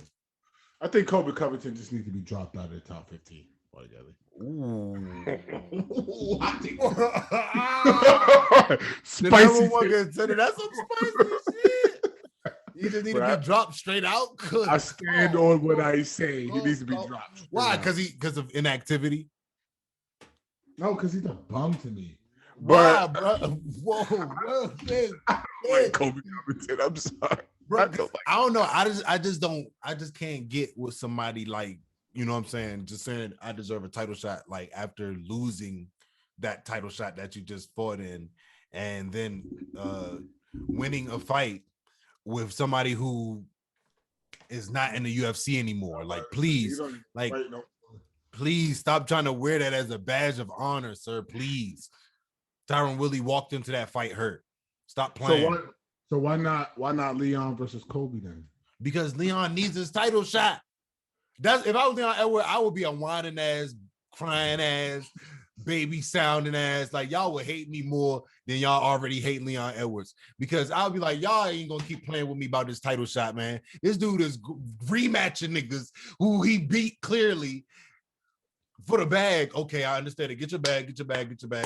I think Kobe Covington just needs to be dropped out of the top 15 altogether. Ooh. I think spicy. That's some spicy shit. He just need to be dropped straight out. I stand on what I say. He needs to be dropped. Why? Because of inactivity? No, because he's a bum to me. But bro? Whoa, man. Like Kobe Covington. I'm sorry. Bro, I don't know. I just can't get with somebody like, you know what I'm saying? Just saying I deserve a title shot like after losing that title shot that you just fought in and then winning a fight with somebody who is not in the UFC anymore. Like, please, please stop trying to wear that as a badge of honor, sir. Please. Tyron Willie walked into that fight hurt. Stop playing. So why not Leon versus Kobe then? Because Leon needs his title shot. If I was Leon Edwards, I would be a whining ass, crying ass, baby sounding ass. Like y'all would hate me more than y'all already hate Leon Edwards. Because I'll be like, y'all ain't gonna keep playing with me about this title shot, man. This dude is rematching niggas who he beat clearly for the bag. Okay, I understand it. Get your bag.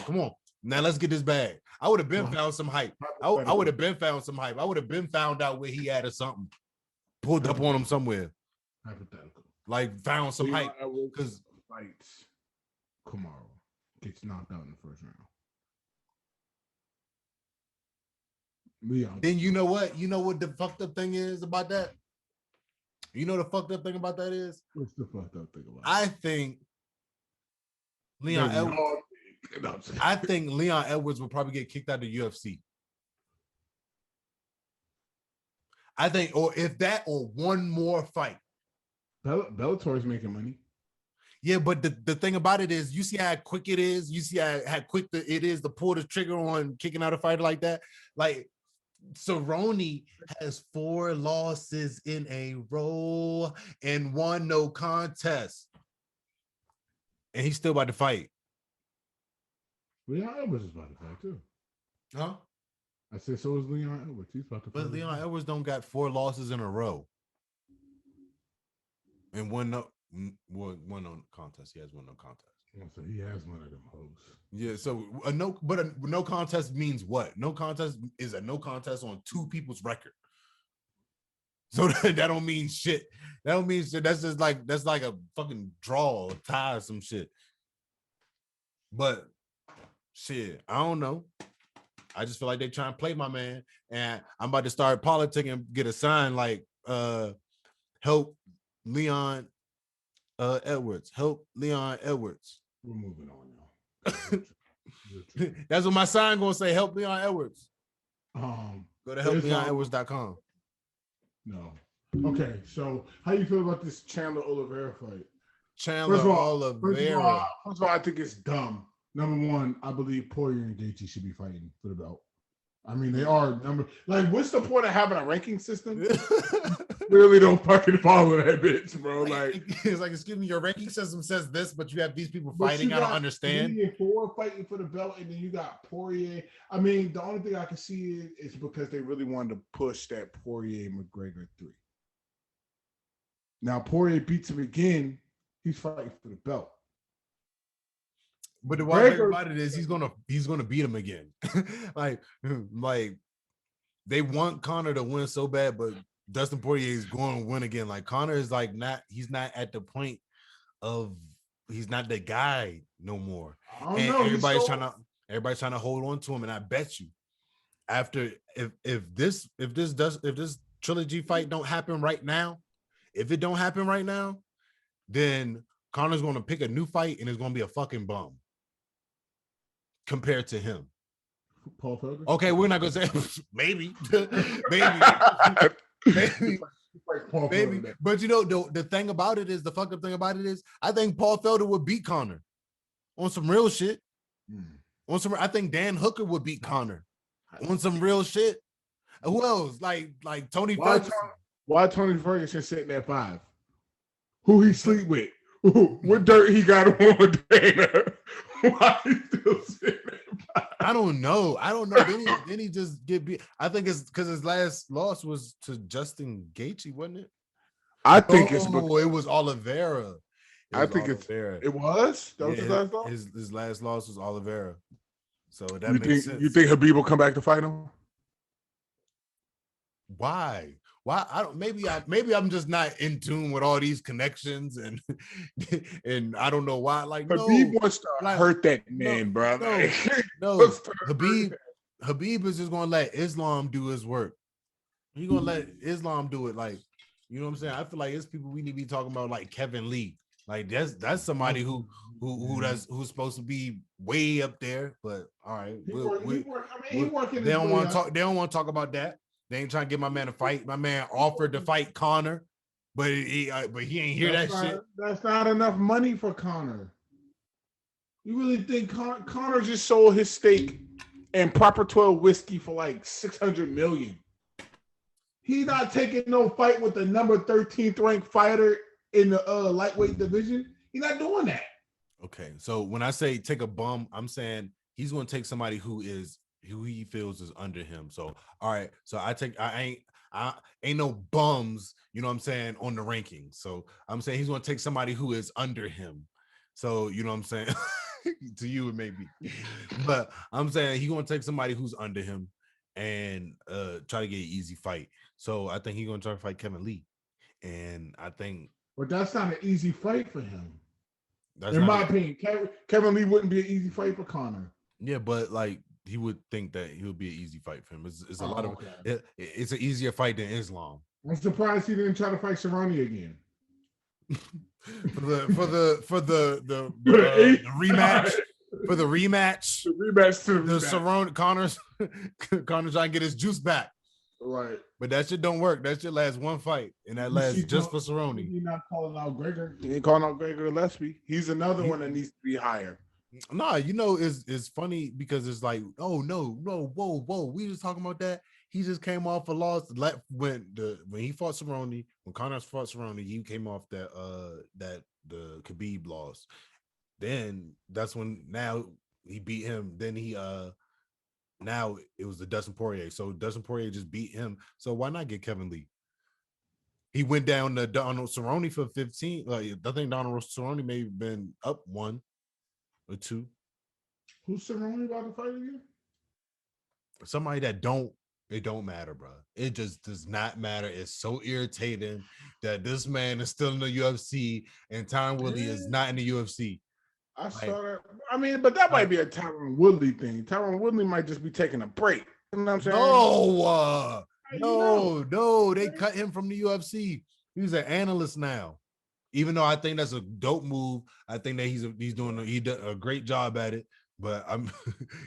Come on. Now let's get this bag. I would have been found some hype. I would have been found some hype. I would have been found out where he had or something. Pulled up on him somewhere. Hypothetical. Like found some hype. Fights Kamaru. Gets knocked out in the first round. Leon. Then you know what? You know what the fucked up thing is about that? You know the fucked up thing about that is? What's the fucked up thing about I think Leon Edwards. I think Leon Edwards will probably get kicked out of the UFC. I think, or if that, or one more fight. Bellator's making money. Yeah, but the thing about it is, you see how quick it is. You see how quick it is to pull the trigger on kicking out a fighter like that. Like Cerrone has 4 losses in a row and 1 no contest, and he's still about to fight. Leon Edwards is about to fight too. Huh? I said so is Leon Edwards. He's about to fight. But Leon Edwards don't got 4 losses in a row and 1 no contest. He has 1 no contest. So he has one of them hoes. Yeah, so a no contest means what? No contest is a no contest on 2 people's record. So that don't mean shit. That don't mean shit. That's like a fucking draw or tie or some shit. But shit, I don't know. I just feel like they trying to play my man, and I'm about to start politicking and get a sign like help Leon Edwards. Help Leon Edwards. We're moving on now. That's what my sign gonna say. Help Leon Edwards. Go to helpleonedwards.com. No. Okay, so how you feel about this Chandler Oliveira fight? Chandler Oliveira. First of all, I think it's dumb. Number one, I believe Poirier and Gaethje should be fighting for the belt. I mean, they are what's the point of having a ranking system? Really don't fucking follow that bitch, bro. Like it's like, excuse me, your ranking system says this, but you have these people fighting. I don't understand. 4 fighting for the belt, and then you got Poirier. I mean, the only thing I can see is because they really wanted to push that Poirier McGregor 3. Now Poirier beats him again. He's fighting for the belt. But the wild thing about it is he's gonna beat him again. like they want Conor to win so bad, but Dustin Poirier is going to win again. Like Conor is he's not at the point of he's not the guy no more. And everybody's trying to hold on to him. And I bet you after if this trilogy fight don't happen right now, then Conor's going to pick a new fight and it's going to be a fucking bum compared to him. Paul Felder? Okay, we're not going to say maybe. Maybe. But you know, the thing about it is, the fucked up thing about it is, I think Paul Felder would beat Conor on some real shit. I think Dan Hooker would beat Conor on some real shit. Who else? Like Tony Ferguson. Why Tony Ferguson sitting at 5? Who he sleep with? What dirt he got on Dana? Why he still sitting at 5? I don't know. Then he just get beat. I think it's because his last loss was to Justin Gaethje, wasn't it? I think it was Oliveira. It was? That was his last loss? His last loss was Oliveira. So that makes sense. You think Khabib will come back to fight him? Why? I don't. Maybe I'm just not in tune with all these connections, and I don't know why. Like Khabib wants to hurt that man, bro. No. Khabib is just gonna let Islam do his work. He's gonna let Islam do it. Like, you know what I'm saying? I feel like it's people we need to be talking about, like Kevin Lee. Like that's somebody who's supposed to be way up there. But all right, they don't want to talk. They don't want to talk about that. They ain't trying to get my man a fight. My man offered to fight Conor, but he ain't hear that shit. That's not enough money for Conor. You really think Conor just sold his stake and Proper 12 whiskey for like $600 million? He's not taking no fight with the number 13th ranked fighter in the lightweight division. He's not doing that. Okay, so when I say take a bum, I'm saying he's going to take somebody who he feels is under him. So all right, so I ain't no bums, you know what I'm saying, on the rankings. So I'm saying he's going to take somebody who is under him. So you know what I'm saying. To you it may be, but I'm saying he's going to take somebody who's under him and try to get an easy fight. So I think he's going to try to fight Kevin Lee, and I think. But that's not an easy fight for him. In my opinion, Kevin Lee wouldn't be an easy fight for Conor. Yeah, but like he would think that he would be an easy fight for him. It's a lot of it's an easier fight than Islam. I'm surprised he didn't try to fight Cerrone again. for the rematch. For the rematch. The rematch to the Cerrone Connor's trying to get his juice back. Right. But that shit don't work. That shit lasts one fight, and that lasts just for Cerrone. He's not calling out Gregor. He ain't calling out Gregor Gillespie. He's another one that needs to be higher. Nah, you know, it's funny because it's like, oh no, whoa, we just talking about that. He just came off a loss when he fought Cerrone, when Connor fought Cerrone, he came off that the Khabib loss. Then that's when now he beat him. Then he now it was the Dustin Poirier. So Dustin Poirier just beat him. So why not get Kevin Lee? He went down to Donald Cerrone for 15. Like I think Donald Cerrone may have been up 1 or 2. Who's Cerrone about to fight again? Somebody that it don't matter, bro. It just does not matter. It's so irritating that this man is still in the UFC and Tyron Woodley is not in the UFC. I saw that. I mean, but that might be a Tyron Woodley thing. Tyron Woodley might just be taking a break. You know what I'm saying? No. They cut him from the UFC. He's an analyst now. Even though I think that's a dope move, I think that he did a great job at it. But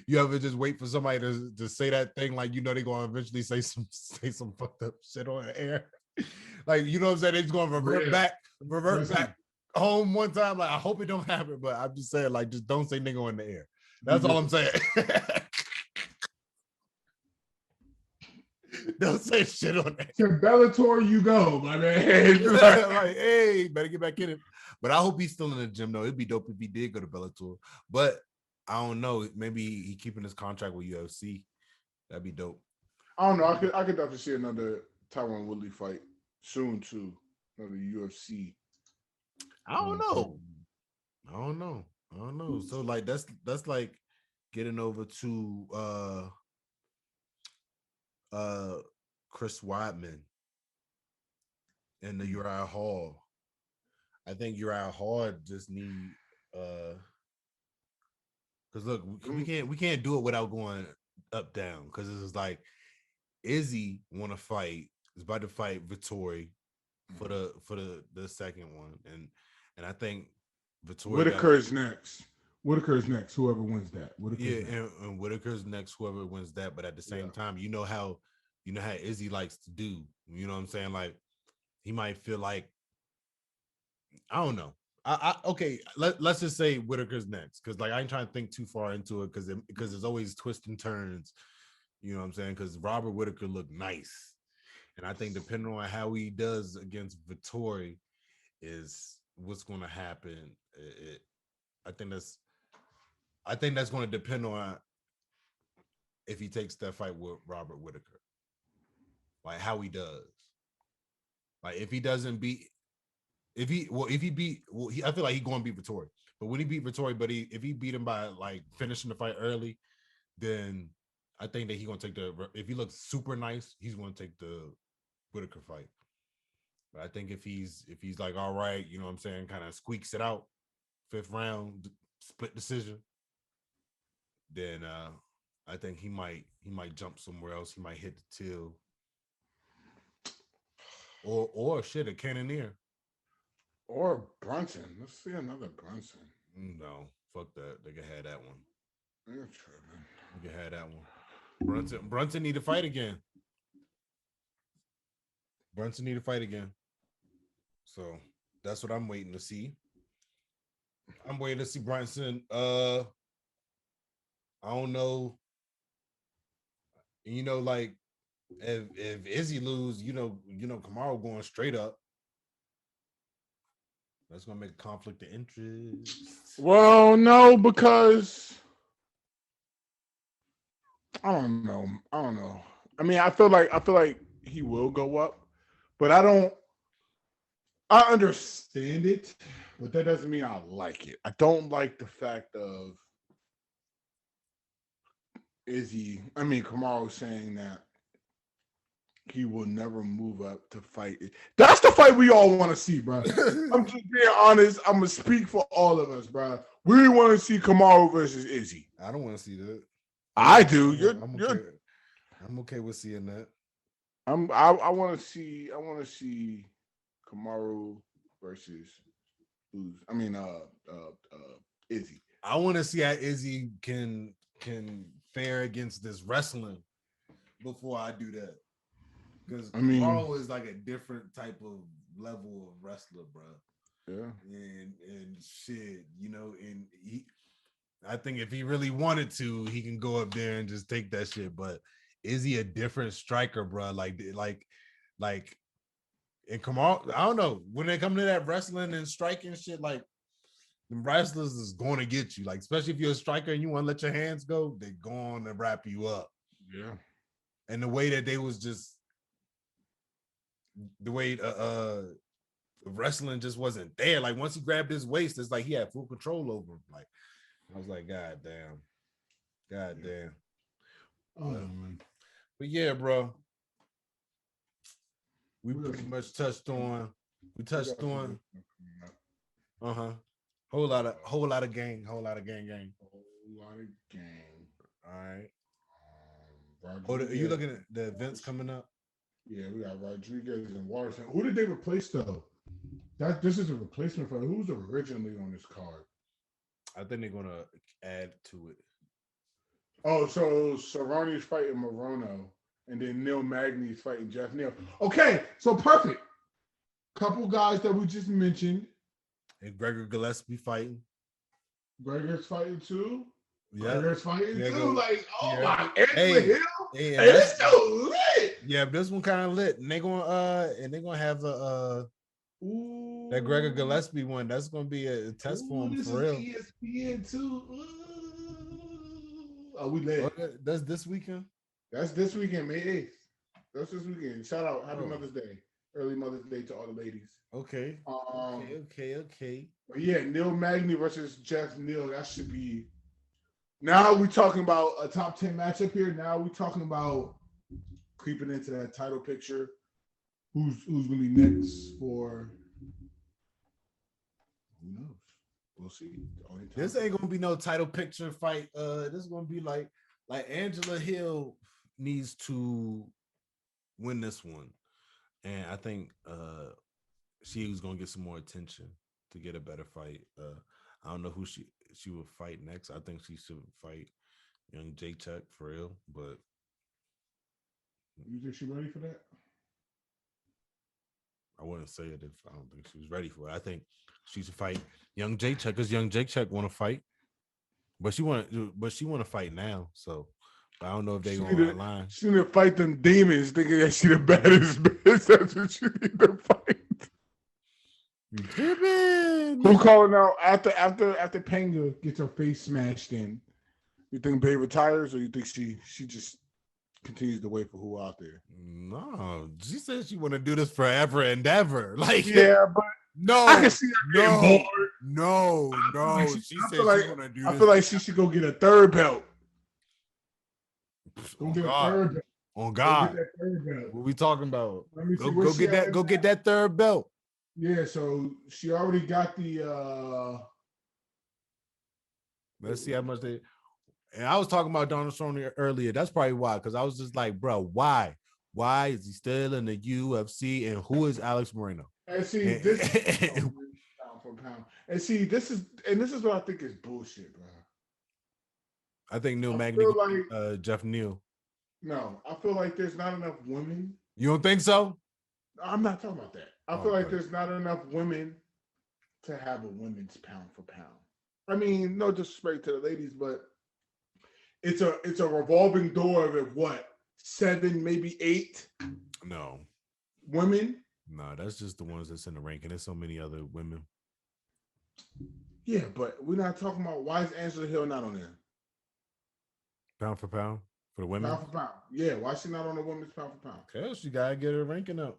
you ever just wait for somebody to say that thing like you know they're gonna eventually say some fucked up shit on the air, like you know what I'm saying? They're just gonna revert back home one time. Like I hope it don't happen, but I'm just saying like just don't say nigga on the air. That's all I'm saying. Don't say shit on that. To Bellator you go, my man. Like, hey, better get back in it. But I hope he's still in the gym though. It'd be dope if he did go to Bellator. But I don't know. Maybe he keeping his contract with UFC. That'd be dope. I don't know. I could definitely see another Tyron Woodley fight soon too. Another UFC. I don't know. So like that's like getting over to Chris Weidman and the Uriah Hall. I think Uriah Hall just need because look, we can't do it without going up down because it's like Izzy want to fight is about to fight Vittori for the second one and I think Vittori Whitaker's next. Whoever wins that. And Whitaker's next. Whoever wins that. But at the same time, you know how Izzy likes to do. You know what I'm saying? Like he might feel like I don't know. Okay, let's just say Whitaker's next because like I ain't trying to think too far into it because there's always twists and turns. You know what I'm saying? Because Robert Whitaker looked nice, and I think depending on how he does against Vittori is what's going to happen. I think that's going to depend on if he takes that fight with Robert Whitaker, like how he does. Like if he doesn't beat. I feel like he's going to beat Vittori. But when he beat Vittori, if he beat him by like finishing the fight early, then I think that he's going to take if he looks super nice, he's going to take the Whitaker fight. But I think if he's like, all right, you know what I'm saying, kind of squeaks it out, 5th round, split decision, then I think he might jump somewhere else. He might hit the till. Or shit, a cannoneer. Or Brunson. Let's see another Brunson. No, fuck that. They can have that one. You're tripping. You can have that one. Brunson need to fight again. So that's what I'm waiting to see. I'm waiting to see Brunson. I don't know. You know, like if Izzy lose, you know, Kamaru going straight up. That's gonna make a conflict of interest. Well, no, because I don't know. I mean, I feel like he will go up, but I understand it, but that doesn't mean I like it. I don't like the fact of Kamaru saying that he will never move up to fight. That's the fight we all want to see, bro. I'm just being honest. I'm going to speak for all of us, bro. We want to see Kamaru versus Izzy. I don't want to see that. I do. I'm okay with seeing that. I want to see Kamaru versus Izzy. I want to see how Izzy can fare against this wrestling before I do that. Because Kamaru is like a different type of level of wrestler, bro. Yeah. And shit, and I think if he really wanted to, he can go up there and just take that shit. But is he a different striker, bro? Like, and Kamaru, I don't know. When they come to that wrestling and striking shit, like, the wrestlers is going to get you. Like, especially if you're a striker and you want to let your hands go, they're going to wrap you up. Yeah. And the way that they was just, the way wrestling just wasn't there. Like, once he grabbed his waist, it's like he had full control over him. Like, I was like, God damn. But yeah, bro. We pretty much touched on. Whole lot of gang. Whole lot of gang. All right. Are you looking at the events coming up? Yeah, we got Rodriguez and Watson. Who did they replace though? This is a replacement for who's originally on this card. I think they're gonna add to it. Oh, so Cerrone's fighting Morono, and then Neil Magny's fighting Jeff Neal. Okay, so perfect. Couple guys that we just mentioned. And Gregor Gillespie fighting. Gregor's fighting too. Yeah, Gregor's fighting too. Go. Like, my Hill. Hey, it's so lit. Yeah, this one kind of lit, and they're gonna have that Gregor Gillespie one. That's gonna be a test for him for real. ESPN too. Oh, we lit. That's this weekend. That's this weekend, May 8th. That's this weekend. Shout out, Happy Mother's Day, early Mother's Day to all the ladies. Okay. Okay. But yeah, Neil Magny versus Jeff Neal. That should be. Now we're talking about a top 10 matchup here. Now we're talking about creeping into that title picture. Who's really next for? Who knows? We'll see. This ain't gonna be no title picture fight. This is gonna be like Angela Hill needs to win this one, and I think she was gonna get some more attention to get a better fight. I don't know who she will fight next. I think she should fight young J-Chuck for real, but you think she's ready for that? I wouldn't say it if I don't think she was ready for it. I think she should fight young J-Chuck because young J-Chuck want to fight, but she want to fight now. So I don't know if they going online. She need to fight them demons, thinking that she the baddest bitch. That's what she need to fight. Who calling out after Panga gets her face smashed in? You think Bae retires, or you think she just continues to wait for who out there? No, she said she want to do this forever and ever. Like, yeah, but no, I can see her getting bored. No. She said she want to do this. I feel like she should go get a third belt. Oh God! Oh God! What we talking about? Go get that third belt. Yeah, so she already got the. Let's see how much they. And I was talking about Donald Cerrone earlier. That's probably why, because I was just like, bro, why? Why is he still in the UFC? And who is Alex Moreno? And see, this is pound for pound. And see, this is what I think is bullshit, bro. I think Neil Magny, Jeff Neal. No, I feel like there's not enough women. You don't think so? I'm not talking about that. I feel like there's not enough women to have a women's pound for pound. I mean, no disrespect to the ladies, but it's a revolving door of what, 7, maybe 8? No. Women? No, that's just the ones that's in the ranking. There's so many other women. Yeah, but we're not talking about why is Angela Hill not on there? Pound for pound for the women? Pound for pound. Yeah, why is she not on the women's pound for pound? Because she gotta get her ranking up.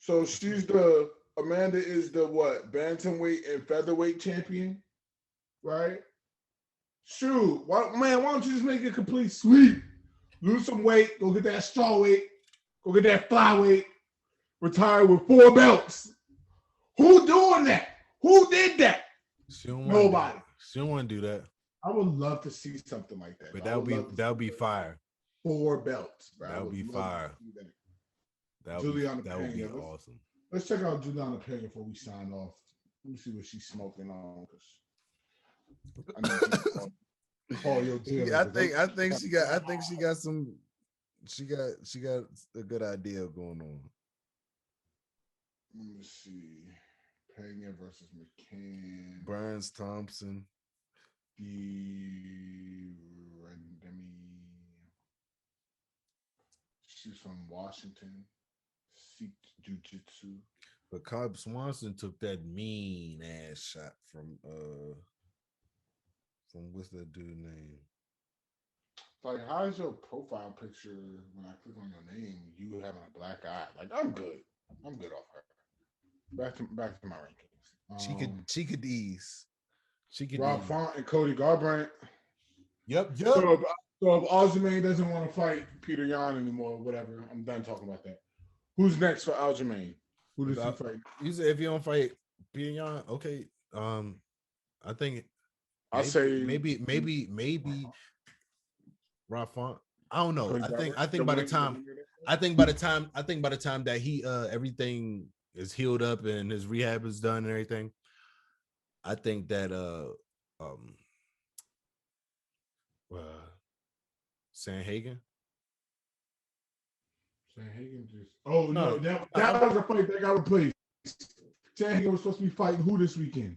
So Amanda is the what? Bantamweight and featherweight champion, right? Shoot, why don't you just make a complete sweep? Lose some weight, go get that straw weight, go get that flyweight, retire with 4 belts. Who doing that? Who did that? She don't Nobody. She don't want to do that. I would love to see something like that. But I would love to that would see be fire. 4 belts, bro. That would be fire. Juliana That would be Pena. awesome. Let's check out Juliana Pena before we sign off. Let me see what she's smoking on, because I know call your deal. I think she got some. She got a good idea going on. Let me see. Pena versus McCann. Burns Thompson. She's from Washington. Sikh Jiu-Jitsu. But Cobb Swanson took that mean ass shot from what's that dude name? Like, how's your profile picture when I click on your name? You having a black eye? Like, I'm good. I'm good off her. Back to my rankings. She could ease. She could. Rob Font and Cody Garbrandt. Yep. So if Aljamain doesn't want to fight Peter Yan anymore, whatever, I'm done talking about that. Who's next for Aljamain? Who does he fight? You said if you don't fight Peter Yan, okay. I think I'll say maybe Rob Font. I don't know. I think by the time that he everything is healed up and his rehab is done and everything, I think that Sanhagen just that was a fight that got replaced. Sanhagen was supposed to be fighting who this weekend?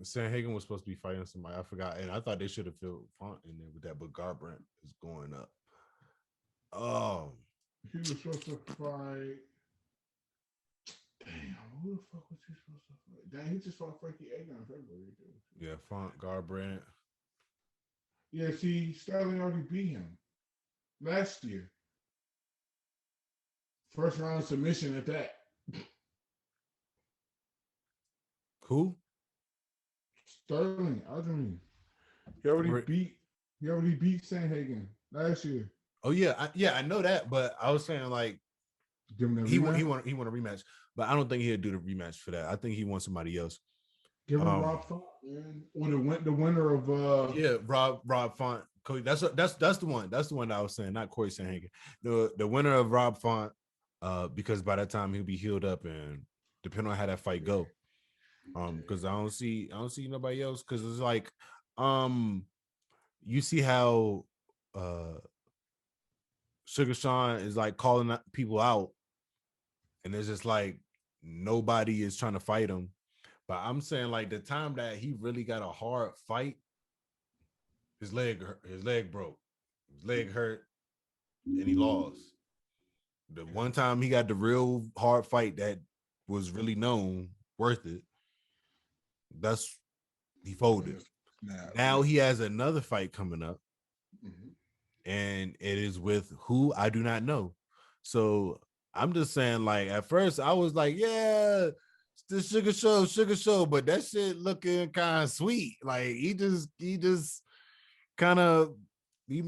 Sanhagen was supposed to be fighting somebody. I forgot, and I thought they should have filled Font in there with that, but Garbrandt is going up. He was supposed to fight. Damn, who the fuck was he supposed to fight? Damn, he just fought Frankie Edgar in February, dude. Yeah, Font, Garbrandt. Yeah, see, Sterling already beat him last year. First round submission at that. Who? Sterling, Aljamain. He already beat Sanhagen last year. Oh yeah, I know that, but I was saying like he want a rematch, but I don't think he'll do the rematch for that. I think he wants somebody else. Give him Rob Font, man. Or the winner of Rob Font. Cody, that's the one. That's the one that I was saying, not Corey Sanhagen. The winner of Rob Font, because by that time he'll be healed up and depending on how that fight go. Because I don't see nobody else. Because it's like, you see how Sugar Sean is like calling people out, and it's just like nobody is trying to fight him. But I'm saying like the time that he really got a hard fight, his leg broke, his leg hurt, and he lost. The one time he got the real hard fight that was really known, worth it. He folded. Now he has another fight coming up, and it is with who I do not know. So I'm just saying, like, at first I was like, yeah, it's the sugar show, but that shit looking kind of sweet. Like he just kind of he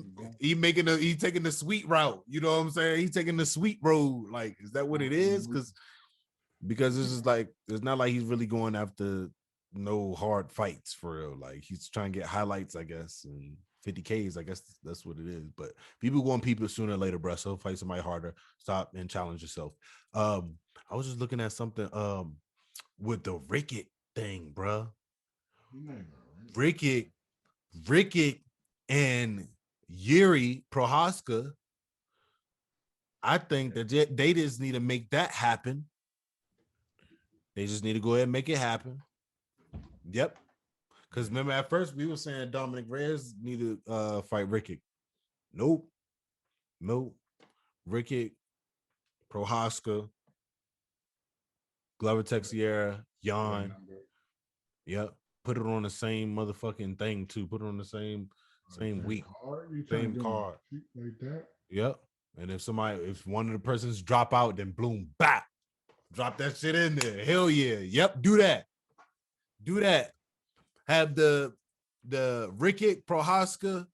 taking the sweet route. You know what I'm saying? He's taking the sweet road. Like, is that what it is? Because this is like, it's not like he's really going after no hard fights for real. Like he's trying to get highlights, I guess, and 50Ks. I guess that's what it is. But people going people sooner or later, bro. So fight somebody harder. Stop and challenge yourself. I was just looking at something with the Rickett thing, bro. Rickett and Yuri Prohaska. I think that they just need to make that happen. They just need to go ahead and make it happen. Yep. Because remember, at first we were saying Dominic Reyes need to fight Rickett. Nope. Rickett, Prohaska, Glover Texiera, Yan. Yep. Put it on the same motherfucking thing too. Put it on the same week. Same card. Like that? Yep. And if one of the persons drop out, then boom, bap. Drop that shit in there. Hell yeah. Yep. Do that. Have the Rickett, Prohaska,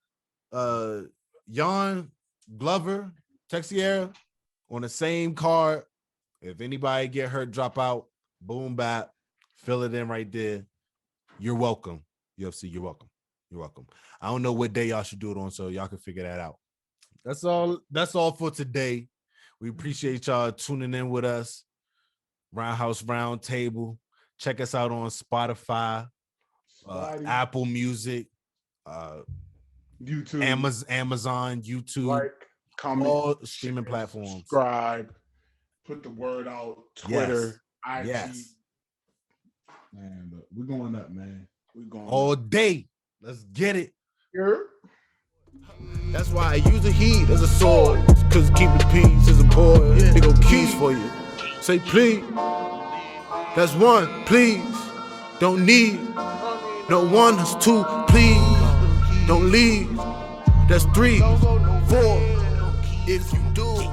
Yan, Glover, Texiera on the same card. If anybody get hurt, drop out, boom, bap, fill it in right there. You're welcome. UFC, you're welcome. You're welcome. I don't know what day y'all should do it on, so y'all can figure that out. That's all for today. We appreciate y'all tuning in with us. RoundHouse RoundTable. Check us out on Spotify, Apple Music, YouTube, Amazon, YouTube, like, comment, all streaming platforms. Subscribe, put the word out, Twitter, IG. Yes. Man, look, we're going up, man. We're going all up. Day. Let's get it. Yeah. That's why I use the heat as a sword. Cause keep the peace as a boy. They go keys for you. Say please. That's one, please. Don't need no one. That's two, please. Don't leave. That's three.